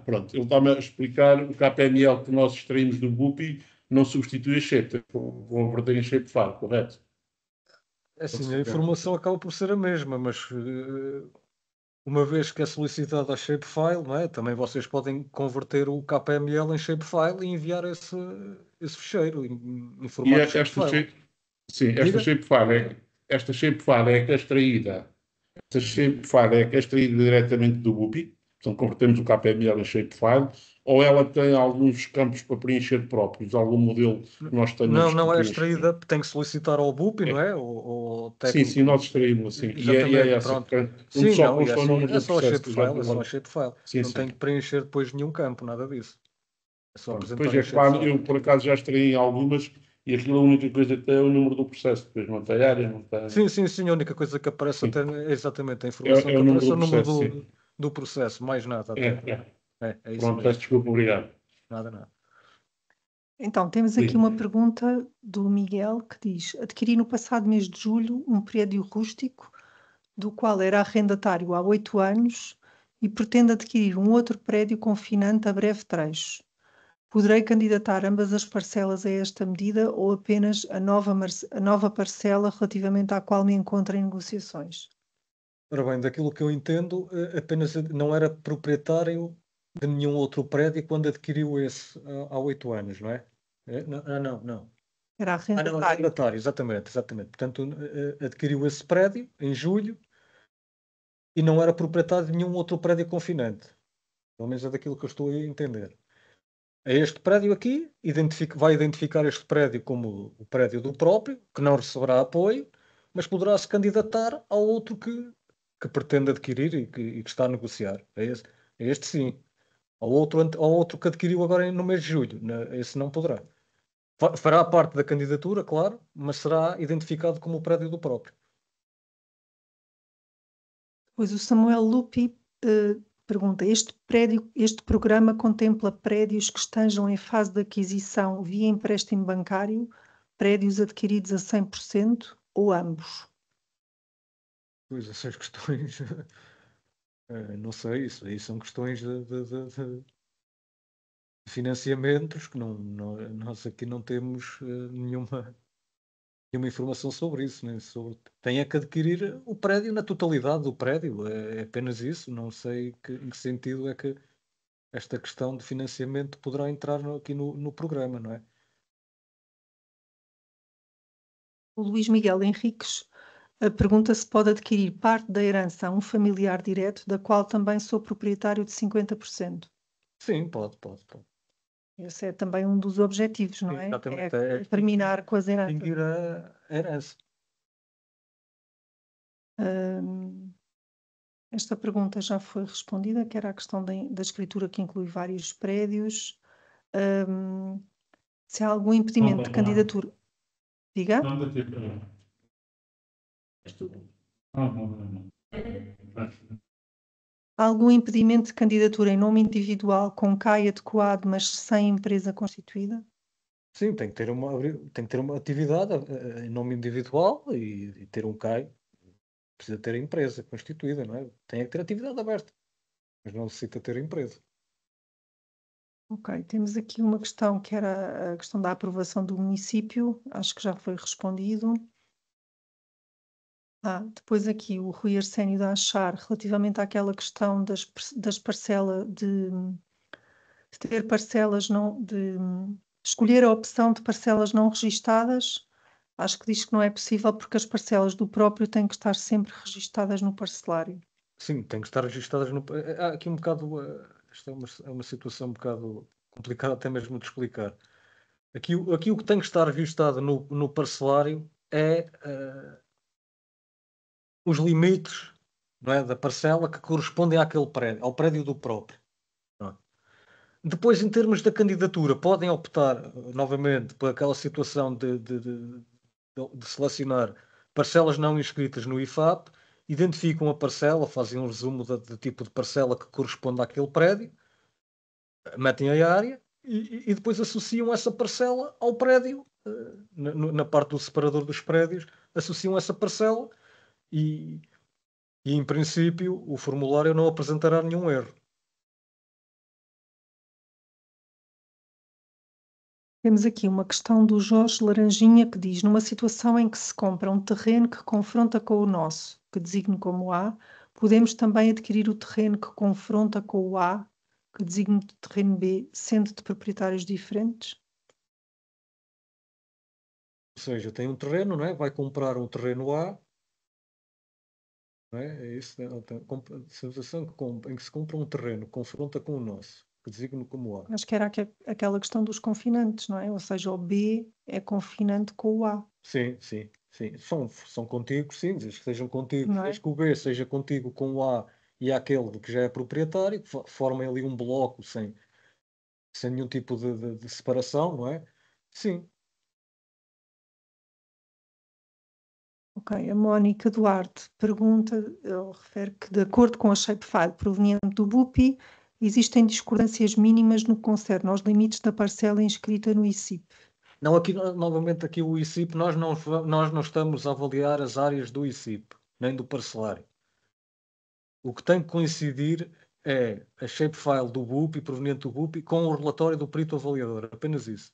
L: Pronto, ele está-me a explicar o KPML que nós extraímos do BUPI não substitui a shape, converter em shapefile, correto?
C: É assim, a informação acaba por ser a mesma, mas uma vez que é solicitado a shapefile, não é? Também vocês podem converter o KPML em shapefile e enviar esse ficheiro em formato de shapefile.
L: Sim, esta shapefile é que é extraída. Esta shapefile é que é extraída diretamente do BUPI, portanto convertemos o KPML em shapefile, ou ela tem alguns campos para preencher próprios, algum modelo que nós tenhamos
C: não é
L: que preencher?
C: extraída, tem que solicitar ao BUPI, não é? Ou técnico.
L: Sim, nós extraímos assim.
C: Exatamente,
L: e é essa.
C: pronto.
L: Sim,
C: Sim, não,
L: é
C: só a shapefile, é só a shapefile.
L: Sim,
C: não tem que preencher depois nenhum campo, nada disso. É só apresentar
L: depois é claro, eu por acaso já extraí algumas e aquilo a única coisa que tem é o número do processo, depois não tem área, não tem...
C: Sim, a única coisa que aparece até é exatamente a informação que aparece é o número do processo, mais nada até. É isso
L: Pronto,
C: mesmo.
L: peço desculpa, obrigado.
C: Nada.
A: Então, temos aqui uma pergunta do Miguel que diz: adquiri no passado mês de julho um prédio rústico, do qual era arrendatário há 8 anos e pretendo adquirir um outro prédio confinante a breve trecho. Poderei candidatar ambas as parcelas a esta medida ou apenas a nova parcela relativamente à qual me encontro em negociações?
C: Ora bem, daquilo que eu entendo, apenas não era proprietário de nenhum outro prédio quando adquiriu esse há 8 anos, não é? Não.
A: Era arrendatário.
C: Arrendatário, exatamente. Portanto, adquiriu esse prédio em julho e não era proprietário de nenhum outro prédio confinante. Pelo menos é daquilo que eu estou a entender. É este prédio aqui, vai identificar este prédio como o prédio do próprio, que não receberá apoio, mas poderá se candidatar ao outro que pretende adquirir e que está a negociar. É este sim. Ao outro que adquiriu agora no mês de julho. Esse não poderá. Fará parte da candidatura, claro, mas será identificado como o prédio do próprio.
A: Pois o Samuel Lupi pergunta: este programa contempla prédios que estejam em fase de aquisição via empréstimo bancário, prédios adquiridos a 100% ou ambos?
C: Pois, essas questões, não sei, isso aí são questões financiamentos, que nós aqui não temos nenhuma informação sobre isso, nem sobre... Tem é que adquirir o prédio na totalidade do prédio, é apenas isso. Não sei em que sentido é que esta questão de financiamento poderá entrar aqui no programa, não é?
A: O Luís Miguel Henriques pergunta se pode adquirir parte da herança a um familiar direto, da qual também sou proprietário de 50%.
C: Sim, pode.
A: Esse é também um dos objetivos, não
C: Sim,
A: é?
C: exatamente.
A: É terminar com as heranças.
C: Extinguir a herança.
A: Esta pergunta já foi respondida, que era a questão da escritura que inclui vários prédios. Se há algum impedimento de candidatura... Diga? Há algum impedimento de candidatura em nome individual com CAI adequado, mas sem empresa constituída?
C: Sim, tem que ter uma atividade em nome individual e ter um CAI. Precisa ter a empresa constituída, não é? Tem que ter atividade aberta, mas não necessita ter a empresa.
A: Ok, temos aqui uma questão que era a questão da aprovação do município, acho que já foi respondido. Depois aqui o Rui Arsénio da Achar, relativamente àquela questão das parcelas, de ter parcelas não, de escolher a opção de parcelas não registadas. Acho que diz que não é possível porque as parcelas do próprio têm que estar sempre registadas no parcelário.
C: Sim, tem que estar registadas no... Há aqui um bocado... Esta é uma situação um bocado complicada até mesmo de explicar. Aqui o que tem que estar registado no parcelário é os limites, não é, da parcela que correspondem àquele prédio, ao prédio do próprio. Não é? Depois, em termos da candidatura, podem optar novamente por aquela situação de selecionar parcelas não inscritas no IFAP, identificam a parcela, fazem um resumo do tipo de parcela que corresponde àquele prédio, metem a área e depois associam essa parcela ao prédio, na parte do separador dos prédios, associam essa parcela e em princípio o formulário não apresentará nenhum erro.
A: Temos aqui uma questão do Jorge Laranjinha que diz: numa situação em que se compra um terreno que confronta com o nosso, que designo como A, podemos também adquirir o terreno que confronta com o A, que designo de terreno B, sendo de proprietários diferentes?
C: Ou seja, tem um terreno, não é? Vai comprar um terreno A, não é? É isso, né? Situação em que se compra um terreno, confronta com o nosso, que designo como A.
A: Acho que era aquela questão dos confinantes, não é? Ou seja, o B é confinante com o A.
C: Sim. São contíguos, sim, desde que sejam contíguos.
A: Não é?
C: Desde que o B seja contíguo com o A e aquele que já é proprietário, que formem ali um bloco sem nenhum tipo de separação, não é? Sim.
A: Ok, a Mónica Duarte pergunta, ou refere que, de acordo com a shapefile proveniente do BUPI, existem discordâncias mínimas no que concerne aos limites da parcela inscrita no ICIP.
C: Não, aqui novamente aqui o ICIP, nós não estamos a avaliar as áreas do ICIP, nem do parcelário. O que tem que coincidir é a shapefile do BUPI, proveniente do BUPI, com o relatório do perito avaliador, apenas isso.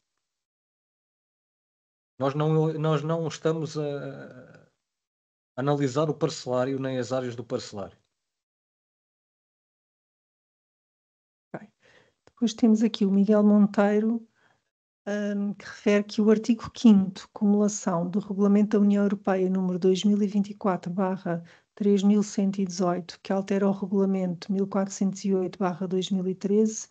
C: Nós não estamos a analisar o parcelário nem as áreas do parcelário.
A: Okay. Depois temos aqui o Miguel Monteiro, que refere que o artigo 5º, cumulação do Regulamento da União Europeia número 2024/3118, que altera o Regulamento 1408/2013,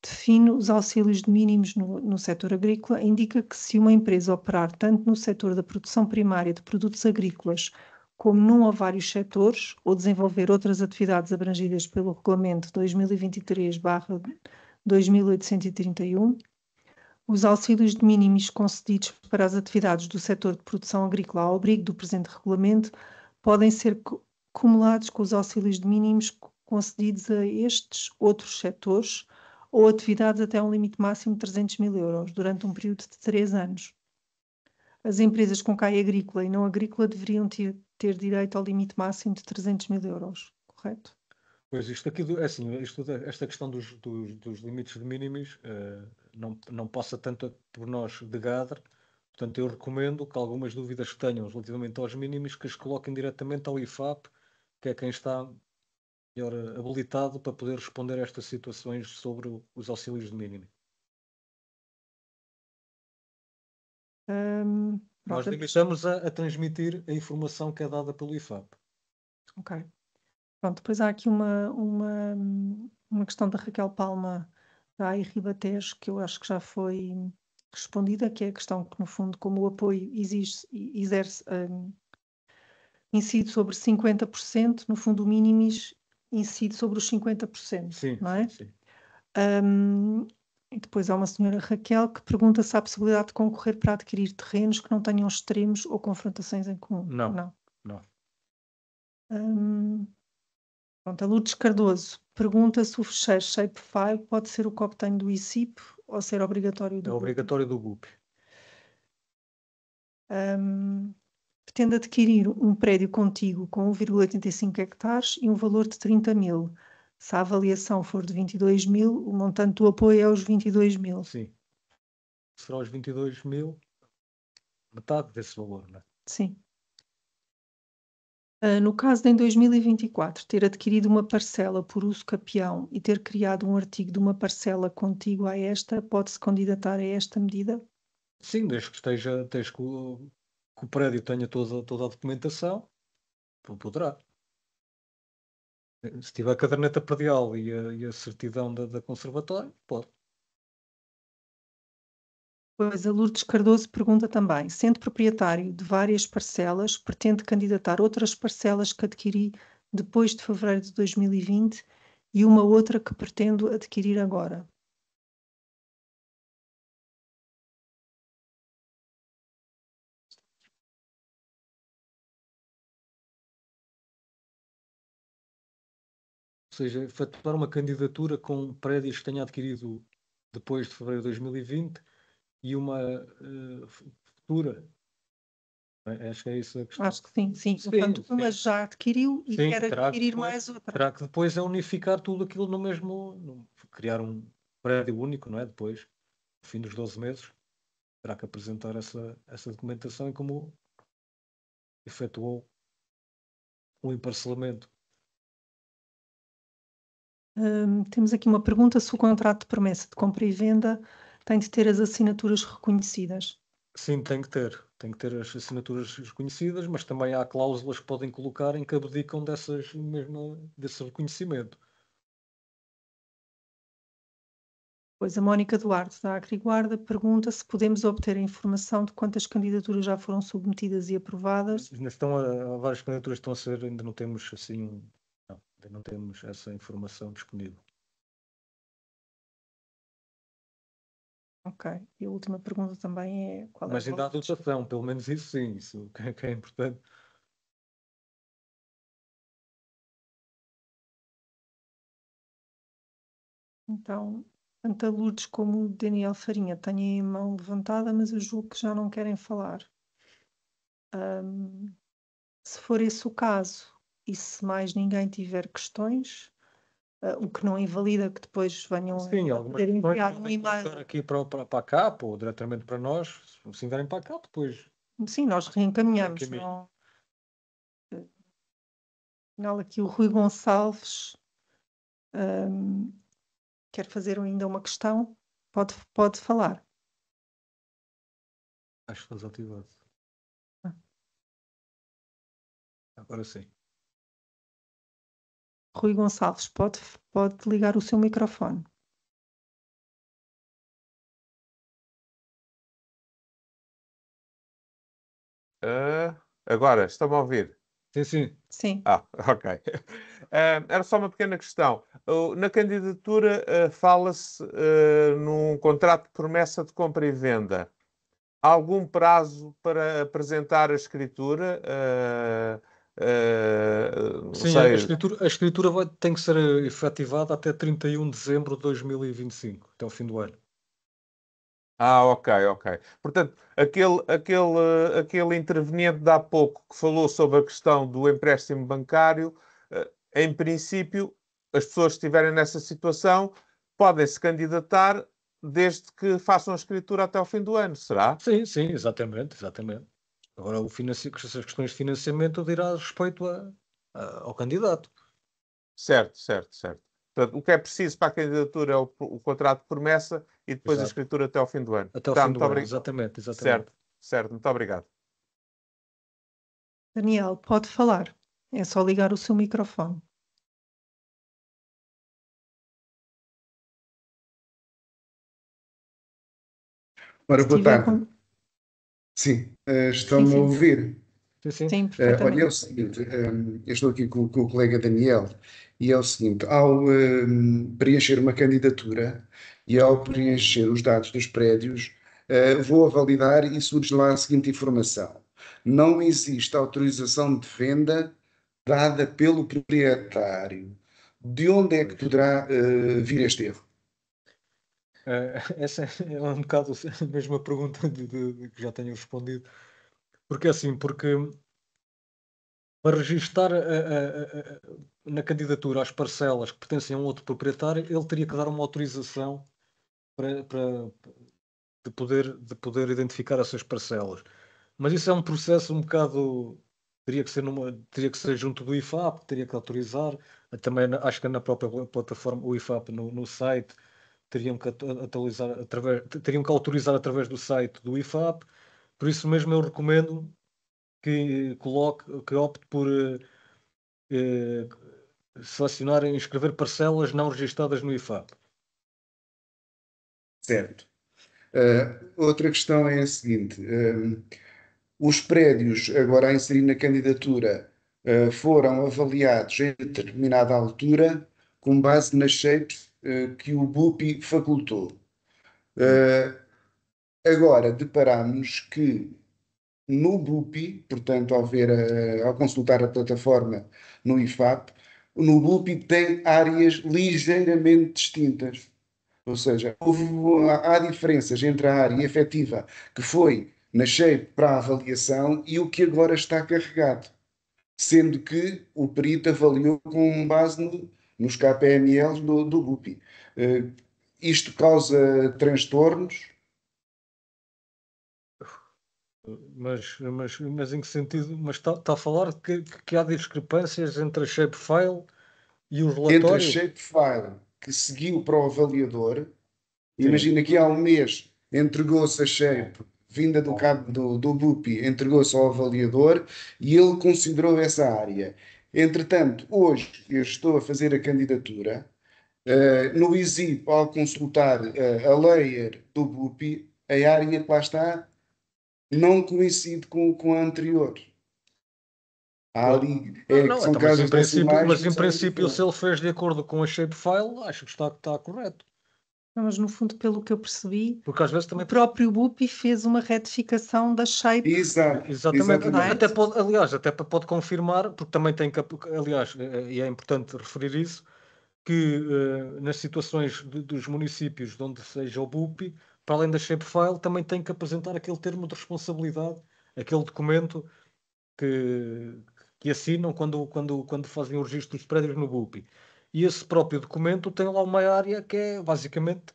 A: define os auxílios de mínimos no setor agrícola, indica que se uma empresa operar tanto no setor da produção primária de produtos agrícolas como num ou vários setores, ou desenvolver outras atividades abrangidas pelo Regulamento 2023/2831, os auxílios de mínimos concedidos para as atividades do setor de produção agrícola ao abrigo do presente regulamento podem ser cumulados com os auxílios de mínimos concedidos a estes outros setores ou atividades até um limite máximo de 300 mil euros durante um período de 3 anos. As empresas com CAI agrícola e não agrícola deveriam ter direito ao limite máximo de 300 mil euros, correto?
C: Pois isto aqui, é assim, esta questão dos limites de mínimos não passa tanto por nós de GADR, portanto eu recomendo que algumas dúvidas que tenham relativamente aos mínimos que as coloquem diretamente ao IFAP, que é quem está melhor habilitado para poder responder a estas situações sobre os auxílios de mínimo. Nós
A: Pronto,
C: limitamos a transmitir a informação que é dada pelo IFAP.
A: ok. Pronto, depois há aqui uma questão da Raquel Palma da AI Ribatejo, que eu acho que já foi respondida, que é a questão que, no fundo, como o apoio exerce, incide sobre 50%, no fundo o minimis incide sobre os 50%,
C: Sim,
A: não é?
C: sim.
A: E depois há uma senhora Raquel que pergunta se há possibilidade de concorrer para adquirir terrenos que não tenham extremos ou confrontações em comum.
C: Não.
A: Pronto, a Lourdes Cardoso pergunta se o fecheiro Shapefile pode ser o que obtém do ICIP ou ser obrigatório do
C: É
A: GUP.
C: obrigatório do GUP.
A: Pretende adquirir um prédio contíguo com 1,85 hectares e um valor de 30 mil. Se a avaliação for de 22 mil, o montante do apoio é os 22 mil.
C: Sim. Será os 22 mil, metade desse valor, não é?
A: Sim. No caso de em 2024 ter adquirido uma parcela por uso capião e ter criado um artigo de uma parcela contígua a esta, pode-se candidatar a esta medida?
C: Sim, desde que o prédio tenha toda a documentação, poderá. Se tiver a caderneta predial e a certidão da conservatória, pode.
A: Pois a Lourdes Cardoso pergunta também, sendo proprietário de várias parcelas, pretende candidatar outras parcelas que adquiri depois de fevereiro de 2020 e uma outra que pretendo adquirir agora.
C: Ou seja, efetuar uma candidatura com prédios que tenha adquirido depois de fevereiro de 2020 e uma futura. Acho que é isso a questão.
A: Acho que sim. Portanto, uma já adquiriu e
C: Sim,
A: quer adquirir mais outra.
C: Terá que depois unificar tudo aquilo no mesmo, criar um prédio único, não é? Depois, no fim dos 12 meses, terá que apresentar essa documentação e como efetuou o emparcelamento.
A: Temos aqui uma pergunta se o contrato de promessa de compra e venda tem de ter as assinaturas reconhecidas.
C: Sim, tem que ter as assinaturas reconhecidas, mas também há cláusulas que podem colocar em que abdicam desse reconhecimento.
A: Pois a Mónica Duarte, da Agriguarda, pergunta se podemos obter a informação de quantas candidaturas já foram submetidas e aprovadas.
C: Há várias candidaturas que estão a ser, ainda não temos essa informação disponível.
A: Ok. E a última pergunta também é qual
C: Mas
A: é o
C: ainda há
A: valor?
C: dotação, pelo menos isso sim, isso que é importante.
A: Então, tanto a Lourdes como o Daniel Farinha têm a mão levantada, mas eu julgo que já não querem falar. Se for esse o caso, e se mais ninguém tiver questões, o que não invalida que depois venham
C: Sim,
A: a
C: algumas
A: poder
C: questões
A: enviar um
C: podem colocar
A: e-mail.
C: aqui para a CAP ou diretamente para nós, se vierem para a CAP, depois.
A: Sim, nós reencaminhamos. Afinal, aqui o Rui Gonçalves quer fazer ainda uma questão. Pode falar.
C: Acho que está desativado. Agora sim.
A: Rui Gonçalves, pode ligar o seu microfone.
I: Agora, estão-me a ouvir?
C: Sim.
A: Sim.
I: Ok. Era só uma pequena questão. Na candidatura fala-se num contrato de promessa de compra e venda. Há algum prazo para apresentar a escritura? Não
C: Sim,
I: sei.
C: a escritura tem que ser efetivada até 31 de dezembro de 2025, até o fim do ano.
I: Ok. Portanto, aquele interveniente de há pouco que falou sobre a questão do empréstimo bancário, em princípio, as pessoas que estiverem nessa situação podem se candidatar desde que façam a escritura até ao fim do ano, será?
C: Sim, sim, exatamente, exatamente. Agora, essas questões de financiamento dirá respeito ao candidato.
I: Certo, certo, certo. Portanto, o que é preciso para a candidatura é o contrato de promessa e depois a
C: Exato.
I: escritura até ao fim do ano.
C: Até ao
I: Tá,
C: fim
I: muito
C: do ano,
I: obrigado.
C: exatamente, exatamente.
I: Certo, certo, muito obrigado.
A: Daniel, pode falar. É só ligar o seu microfone.
M: Ora,
A: Se
M: boa
A: tiver
M: tarde.
A: com...
M: Sim,
A: Sim,
M: estão-me a
A: sim.
M: ouvir?
C: Sim, sim.
A: Sim,
M: Olha, é
A: perfeitamente.
M: o seguinte, eu estou aqui com o colega Daniel, e é o seguinte, ao preencher uma candidatura e ao preencher os dados dos prédios, vou a validar e surge lá a seguinte informação. Não existe autorização de venda dada pelo proprietário. De onde é que poderá vir este erro?
C: Essa é um bocado a mesma pergunta de que já tenho respondido. Porque assim, porque para registar na candidatura as parcelas que pertencem a um outro proprietário, ele teria que dar uma autorização de poder identificar essas parcelas. Mas isso é um processo um bocado. Teria que ser junto do IFAP, teria que autorizar. Também acho que na própria plataforma, o IFAP no site, teriam que teriam que autorizar através do site do IFAP. Por isso mesmo eu recomendo que opte por eh, selecionar e inscrever parcelas não registadas no IFAP.
M: Certo. Outra questão é a seguinte: os prédios, agora a inserir na candidatura, foram avaliados em determinada altura com base nas shapes que o BUPI facultou. Agora deparamos que no BUPI, portanto, ao consultar a plataforma no IFAP, no BUPI tem áreas ligeiramente distintas. Ou seja, há diferenças entre a área efetiva que foi na shape para a avaliação e o que agora está carregado. Sendo que o perito avaliou com base nos KPMLs do BUPI. Isto causa transtornos?
C: Mas em que sentido? Mas está a falar que há discrepâncias entre a shapefile e o
M: Entre a
C: relatório?
M: shapefile que seguiu para o avaliador,
C: Sim.
M: imagina que há um mês entregou-se a shape vinda do cabo do BUPI, entregou-se ao avaliador e ele considerou essa área. Entretanto, hoje eu estou a fazer a candidatura, no ISIP, ao consultar a layer do BUPI, a área que lá está não coincide com a anterior. Há ali, são
C: Então,
M: casas decimais,
C: mas em
M: são
C: princípio, se
M: diferentes.
C: ele fez de acordo com a shapefile, acho que está correto.
A: Não, mas no fundo, pelo que eu percebi,
C: Porque às vezes também.
A: o próprio BUPI fez uma retificação da shape.
M: Exato,
C: Exatamente.
A: Não é?
C: Até pode, aliás, até pode confirmar, porque também tem que, aliás, e é importante referir isso, que nas situações dos municípios de onde seja o BUPI, para além da shapefile, também tem que apresentar aquele termo de responsabilidade, aquele documento que assinam quando fazem o registro dos prédios no BUPI. E esse próprio documento tem lá uma área que é basicamente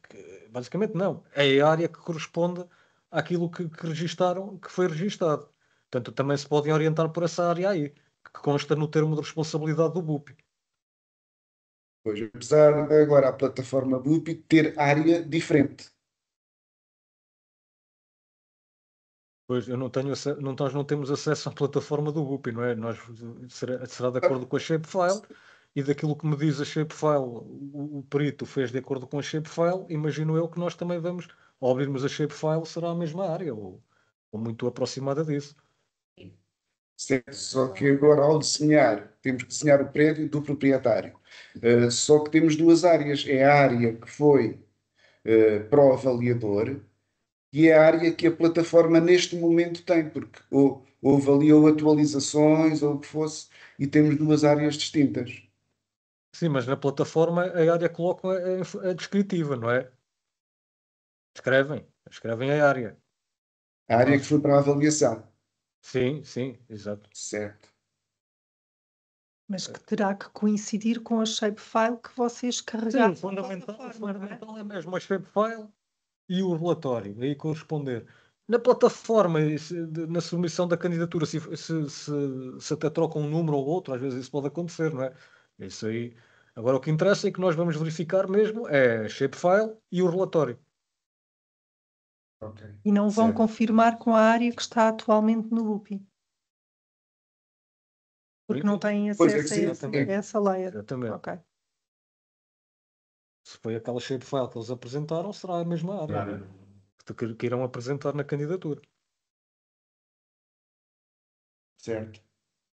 C: não, é a área que corresponde àquilo que registaram, que foi registado. Portanto, também se podem orientar por essa área aí, que consta no termo de responsabilidade do BUPI.
M: Pois, apesar de agora a plataforma BUPI ter área diferente.
C: Pois, eu não tenho nós não temos acesso à plataforma do BUPI, não é? Será de acordo com a shapefile e daquilo que me diz a shapefile, o perito fez de acordo com a shapefile, imagino eu que nós também vamos, ao abrirmos a shapefile, será a mesma área, ou muito aproximada disso.
M: Certo. Só que agora, ao desenhar, temos que desenhar o prédio do proprietário. Só que temos duas áreas. É a área que foi para o avaliador e é a área que a plataforma neste momento tem, porque ou avaliou atualizações ou o que fosse, e temos duas áreas distintas.
C: Sim, mas na plataforma a área que colocam é descritiva, não é? Escrevem a área.
M: A área que foi para a avaliação.
C: Sim, sim, exato.
M: Certo.
A: Mas que terá que coincidir com a shapefile que vocês
C: Sim,
A: carregaram
C: o fundamental,
A: na plataforma, não é?
C: é mesmo a shapefile e o relatório, aí corresponder. Na plataforma, na submissão da candidatura, se até troca um número ou outro, às vezes isso pode acontecer, não é? Isso aí. Agora, o que interessa é que nós vamos verificar mesmo é a shapefile e o relatório.
M: Ok.
A: E não vão
M: Certo.
A: confirmar com a área que está atualmente no BUPI. Porque não têm
M: Pois é que
A: acesso
M: sim.
A: a essa layer.
C: Exatamente.
A: Ok.
C: Se foi aquela shapefile que eles apresentaram, será a mesma área, não é? Que irão apresentar na candidatura.
M: Certo.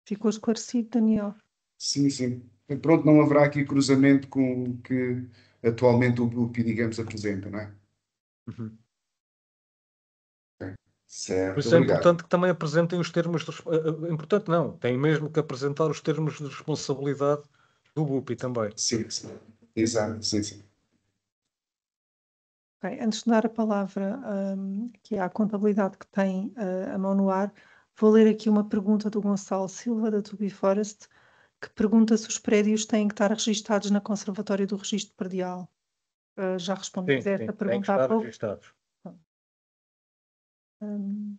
A: Ficou esclarecido, Daniel?
M: Sim, sim. Pronto, não haverá aqui cruzamento com o que atualmente o BUPI, digamos, apresenta, não é?
C: Uhum.
M: Ok.
C: Por
M: Certo,
C: isso é
M: obrigado.
C: importante que também apresentem os termos importante não, tem mesmo que apresentar os termos de responsabilidade do BUPI também.
M: Sim, sim. Exato, sim, sim.
A: Ok. Antes de dar a palavra que é a contabilidade que tem a mão no ar, vou ler aqui uma pergunta do Gonçalo Silva, da Tubi Forest, que pergunta se os prédios têm que estar registados na Conservatória do Registro Predial. Já respondemos
C: Sim,
A: a esta
C: sim, têm que
A: pergunta há
C: estar
A: pouco.
C: registados.
A: Hum,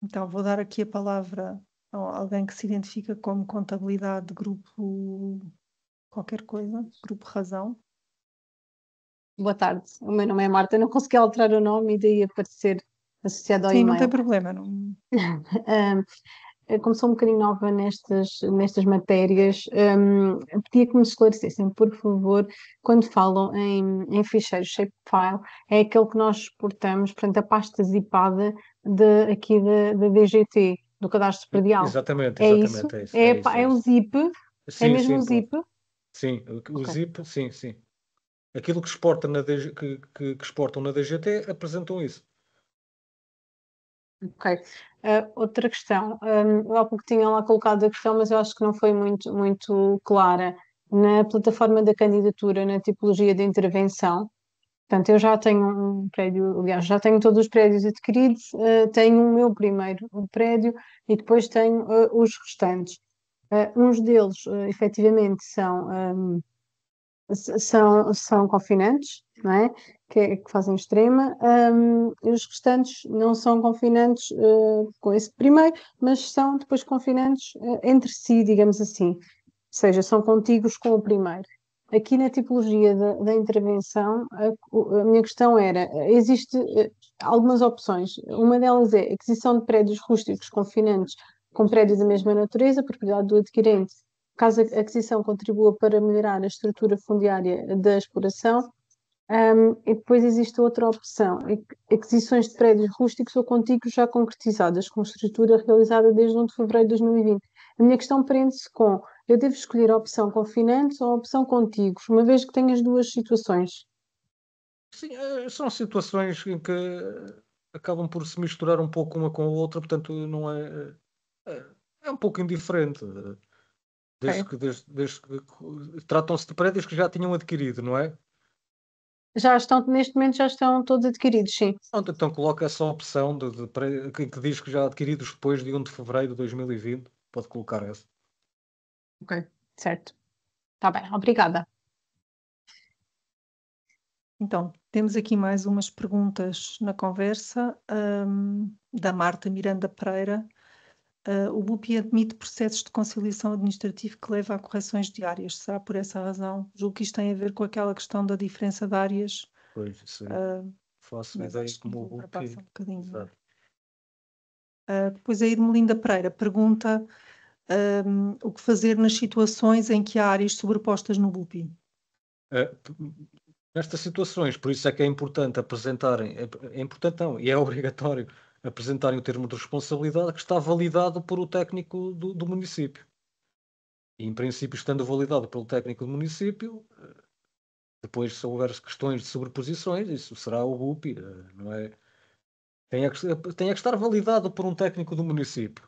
A: Então, vou dar aqui a palavra a alguém que se identifica como contabilidade de grupo qualquer coisa, grupo razão.
N: Boa tarde, o meu nome é Marta, não consegui alterar o nome e daí aparecer associado ao
A: Sim, não tem
N: e-mail.
A: problema. Não...
N: Como sou um bocadinho nova nestas matérias, pedia que me esclarecessem, por favor, quando falam em ficheiro shapefile, é aquele que nós exportamos, portanto, a pasta zipada aqui da DGT, do Cadastro Predial.
C: Exatamente,
N: É isso?
C: exatamente, é isso.
N: É o zip? É
C: Sim,
N: mesmo
C: sim,
N: o zip?
C: sim, o
N: Ok.
C: zip, sim, sim. Aquilo que exportam que exportam na DGT apresentam isso.
N: Ok. Outra questão. Eu há pouco tinha lá colocado a questão, mas eu acho que não foi muito clara. Na plataforma da candidatura, na tipologia de intervenção, portanto, eu já tenho um prédio, aliás, já tenho todos os prédios adquiridos, tenho o meu primeiro prédio e depois tenho os restantes. Uns deles, efetivamente, são confinantes, não é? Que fazem extrema, e os restantes não são confinantes com esse primeiro, mas são depois confinantes entre si, digamos assim, ou seja, são contíguos com o primeiro. Aqui na tipologia da intervenção, a minha questão era: existe algumas opções, uma delas é aquisição de prédios rústicos confinantes com prédios da mesma natureza, propriedade do adquirente, caso a aquisição contribua para melhorar a estrutura fundiária da exploração. E depois existe outra opção, aquisições de prédios rústicos ou contíguos já concretizadas, com estrutura realizada desde 1 de fevereiro de 2020. A minha questão prende-se com: eu devo escolher a opção confinantes ou a opção contíguos, uma vez que tenho as duas situações?
C: Sim, são situações em que acabam por se misturar um pouco uma com a outra, portanto não é um pouco indiferente.
N: Ok.
C: Desde que tratam-se de prédios que já tinham adquirido, não é?
N: Neste momento já estão todos adquiridos, sim.
C: Pronto, então coloca essa opção que diz que já adquiridos depois de 1 de fevereiro de 2020. Pode colocar essa.
N: Ok, certo. Está bem, obrigada.
A: Então, temos aqui mais umas perguntas na conversa, da Marta Miranda Pereira. O BUPI admite processos de conciliação administrativa que levam a correções diárias. Será por essa razão? Julgo que isto tem a ver com aquela questão da diferença de áreas.
C: Pois, isso aí. Faço
A: Mas
C: ideia
A: acho que
C: como o
A: ultrapassa
C: BUPI.
A: um bocadinho.
C: Exato.
A: Depois a Irmelinda Pereira pergunta o que fazer nas situações em que há áreas sobrepostas no BUPI.
C: Nestas situações, por isso é que é importante apresentarem, é importante não, e é obrigatório apresentarem o termo de responsabilidade que está validado por o técnico do município. E, em princípio, estando validado pelo técnico do município, depois, se houver questões de sobreposições, isso será o BUPI, não é? Tem que estar validado por um técnico do município.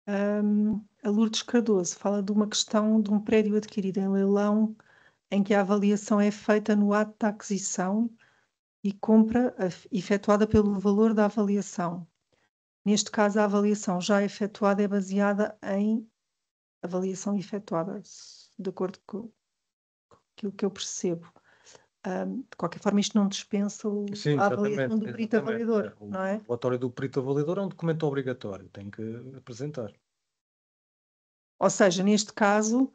A: A Lourdes Cardoso fala de uma questão de um prédio adquirido em leilão em que a avaliação é feita no ato da aquisição e compra efetuada pelo valor da avaliação. Neste caso, a avaliação já efetuada é baseada em avaliação efetuada, de acordo com aquilo que eu percebo. De qualquer forma, isto não dispensa
C: Sim,
A: a avaliação
C: exatamente,
A: do perito avaliador,
C: O
A: não é?
C: relatório do perito avaliador é um documento obrigatório, tem que apresentar.
A: Ou seja, neste caso,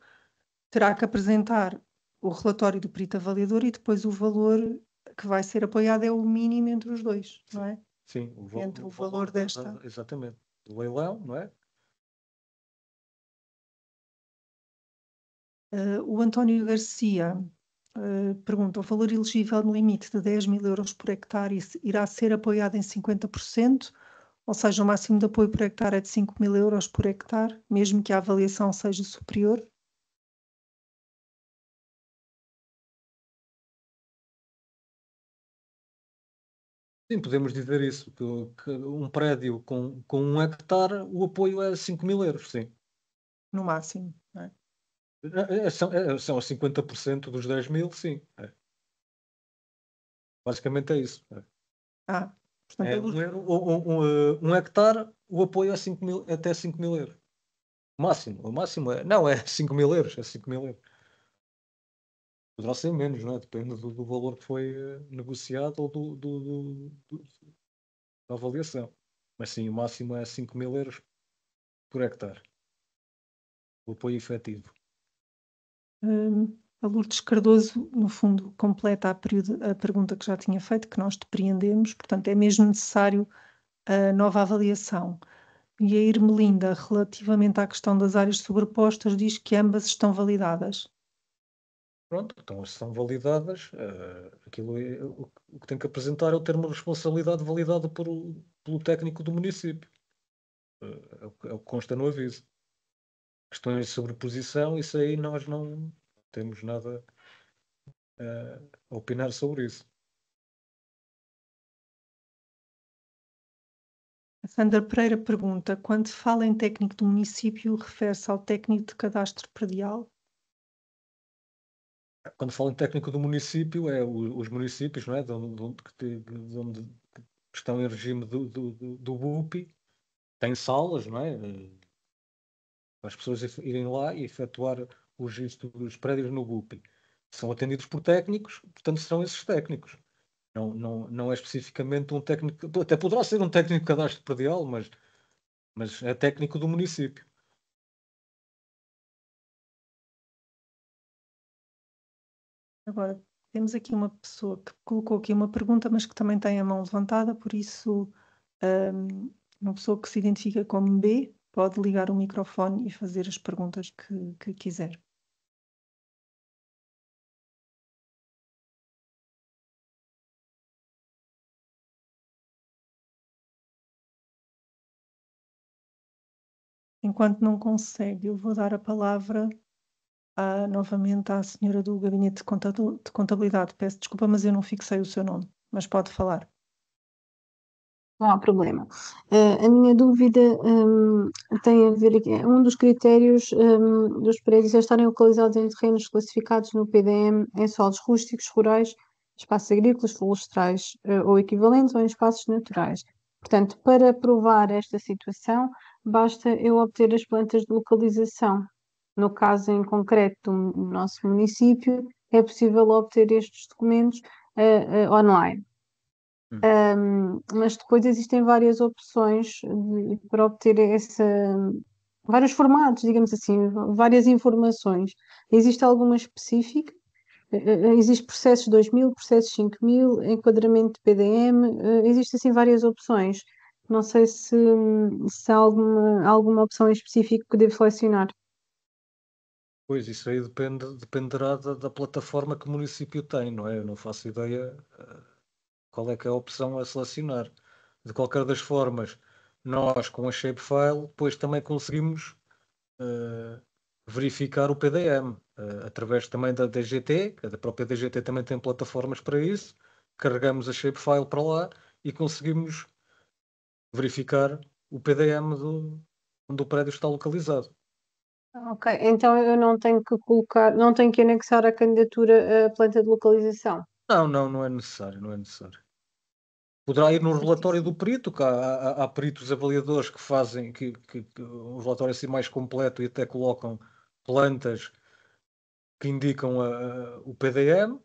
A: terá que apresentar o relatório do perito avaliador e depois o valor que vai ser apoiado é o mínimo entre os dois, não é?
C: Sim,
A: Entre o valor desta.
C: Exatamente, do leilão, não é?
A: O António Garcia pergunta: o valor elegível no limite de 10.000 euros por hectare irá ser apoiado em 50%, ou seja, o máximo de apoio por hectare é de 5.000 euros por hectare, mesmo que a avaliação seja superior?
C: Sim, podemos dizer isso, que um prédio com 1 hectare, o apoio é 5.000 euros, sim.
A: No máximo, não é?
C: São 50% dos 10.000, sim. Basicamente é isso.
A: Portanto,
C: um hectare, o apoio é 5.000, até 5.000 euros. O máximo não, é 5.000 euros, é 5.000 euros. Poderá ser menos, não é? Depende do valor que foi negociado ou da avaliação. Mas sim, o máximo é 5.000 euros por hectare. O apoio efetivo.
A: A Lourdes Cardoso, no fundo, completa a pergunta que já tinha feito, que nós depreendemos, portanto, é mesmo necessário a nova avaliação. E a Irmelinda, relativamente à questão das áreas sobrepostas, diz que ambas estão validadas.
C: Pronto, então se são validadas, o que tem que apresentar é o termo de responsabilidade validado pelo técnico do município. É o que consta no aviso. Questões de sobreposição, isso aí nós não temos nada a opinar sobre isso.
A: A Sandra Pereira pergunta: quando se fala em técnico do município, refere-se ao técnico de cadastro predial?
C: Quando falo em técnico do município, é os municípios, não é? De onde estão em regime do BUPI, têm salas, não é? Para as pessoas irem lá e efetuar o registro dos prédios no BUPI. São atendidos por técnicos, portanto serão esses técnicos. Não é especificamente um técnico, até poderá ser um técnico de cadastro predial, mas é técnico do município.
A: Agora, temos aqui uma pessoa que colocou aqui uma pergunta, mas que também tem a mão levantada, por isso, uma pessoa que se identifica como B pode ligar o microfone e fazer as perguntas que quiser. Enquanto não consegue, eu vou dar a palavra novamente à senhora do Gabinete de Contabilidade. Peço desculpa, mas eu não fixei o seu nome, mas pode falar.
N: Não há problema. A minha dúvida tem a ver aqui. Um dos critérios dos prédios é estarem localizados em terrenos classificados no PDM em solos rústicos, rurais, espaços agrícolas, florestais ou equivalentes ou em espaços naturais. Portanto, para provar esta situação, basta eu obter as plantas de localização. No caso em concreto do nosso município, é possível obter estes documentos online. Mas depois existem várias opções para obter vários formatos, digamos assim, várias informações. Existe alguma específica? Existe processos 2.000, processos 5.000, enquadramento de PDM, existem assim várias opções. Não sei se há alguma opção em específico que devo selecionar.
C: Pois, isso aí dependerá da plataforma que o município tem, não é? Eu não faço ideia qual é que é a opção a selecionar. De qualquer das formas, nós com a Shapefile depois também conseguimos verificar o PDM através também da DGT, que a própria DGT também tem plataformas para isso. Carregamos a Shapefile para lá e conseguimos verificar o PDM onde o prédio está localizado.
N: Ok, então eu não tenho que colocar, não tenho que anexar à candidatura a planta de localização.
C: Não é necessário, não é necessário. Poderá ir no relatório do perito, que há peritos avaliadores que fazem que um relatório assim mais completo e até colocam plantas que indicam o PDM,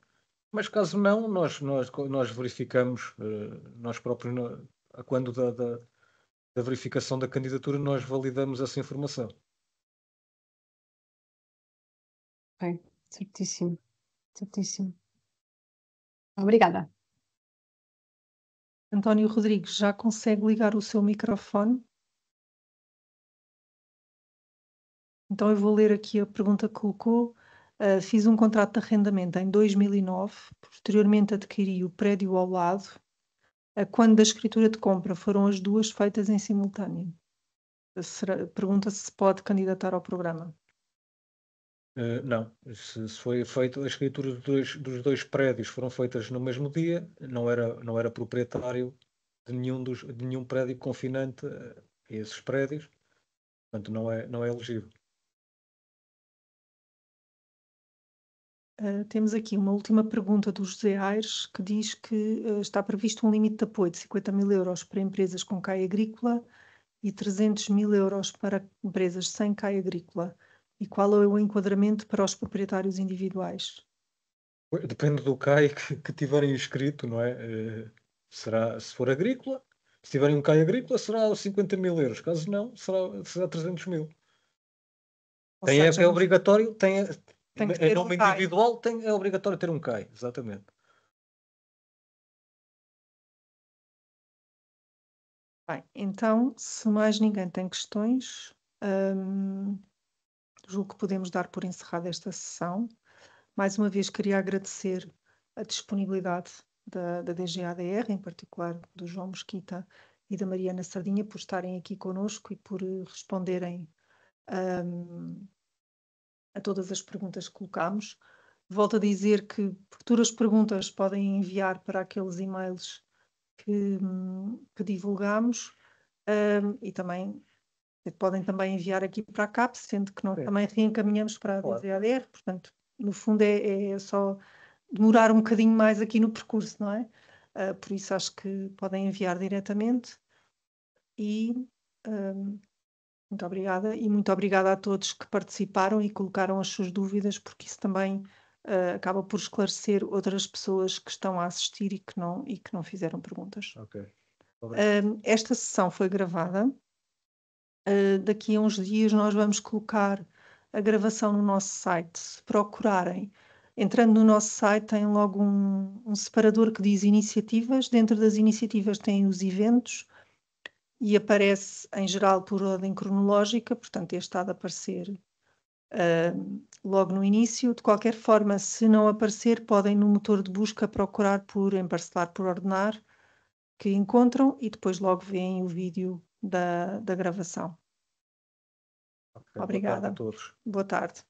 C: mas caso não, nós verificamos, nós próprios, quando da verificação da candidatura, nós validamos essa informação.
N: Ok, certíssimo, certíssimo. Obrigada.
A: António Rodrigues, já consegue ligar o seu microfone? Então eu vou ler aqui a pergunta que colocou. Fiz um contrato de arrendamento em 2009, posteriormente adquiri o prédio ao lado. Quando da escritura de compra foram as duas feitas em simultâneo? Pergunta se pode candidatar ao programa.
C: Não, se foi feito, a escritura dos dois prédios foram feitas no mesmo dia, não era proprietário de nenhum prédio confinante a esses prédios, portanto não é elegível.
A: Temos aqui uma última pergunta do José Aires, que diz que está previsto um limite de apoio de 50.000 euros para empresas com CAI agrícola e 300.000 euros para empresas sem CAI agrícola. E qual é o enquadramento para os proprietários individuais?
C: Depende do CAI que tiverem inscrito, não é? Será, se for agrícola, se tiverem um CAI agrícola, será 50.000 euros. Caso não, será 300.000. É obrigatório,
A: tem que ter
C: em nome
A: CAI.
C: individual, é obrigatório ter um CAI, exatamente.
A: Bem, então, se mais ninguém tem questões, julgo que podemos dar por encerrada esta sessão. Mais uma vez queria agradecer a disponibilidade da DGADR, em particular do João Mesquita e da Mariana Sardinha, por estarem aqui connosco e por responderem a todas as perguntas que colocámos. Volto a dizer que futuras perguntas podem enviar para aqueles e-mails que divulgamos e também podem também enviar aqui para a CAP, sendo que nós também reencaminhamos para a DGADR, portanto, no fundo é só demorar um bocadinho mais aqui no percurso, não é? Por isso acho que podem enviar diretamente e muito obrigada e muito obrigada a todos que participaram e colocaram as suas dúvidas, porque isso também acaba por esclarecer outras pessoas que estão a assistir e que não fizeram perguntas.
C: Ok.
A: Esta sessão foi gravada. Daqui a uns dias nós vamos colocar a gravação no nosso site. Se procurarem, entrando no nosso site, tem logo um separador que diz iniciativas. Dentro das iniciativas tem os eventos e aparece em geral por ordem cronológica, portanto este há de aparecer logo no início. De qualquer forma, se não aparecer, podem no motor de busca procurar por emparcelar por ordenar, que encontram e depois logo veem o vídeo da gravação.
C: Okay,
A: Obrigada.
C: Boa tarde a todos.
A: Boa tarde.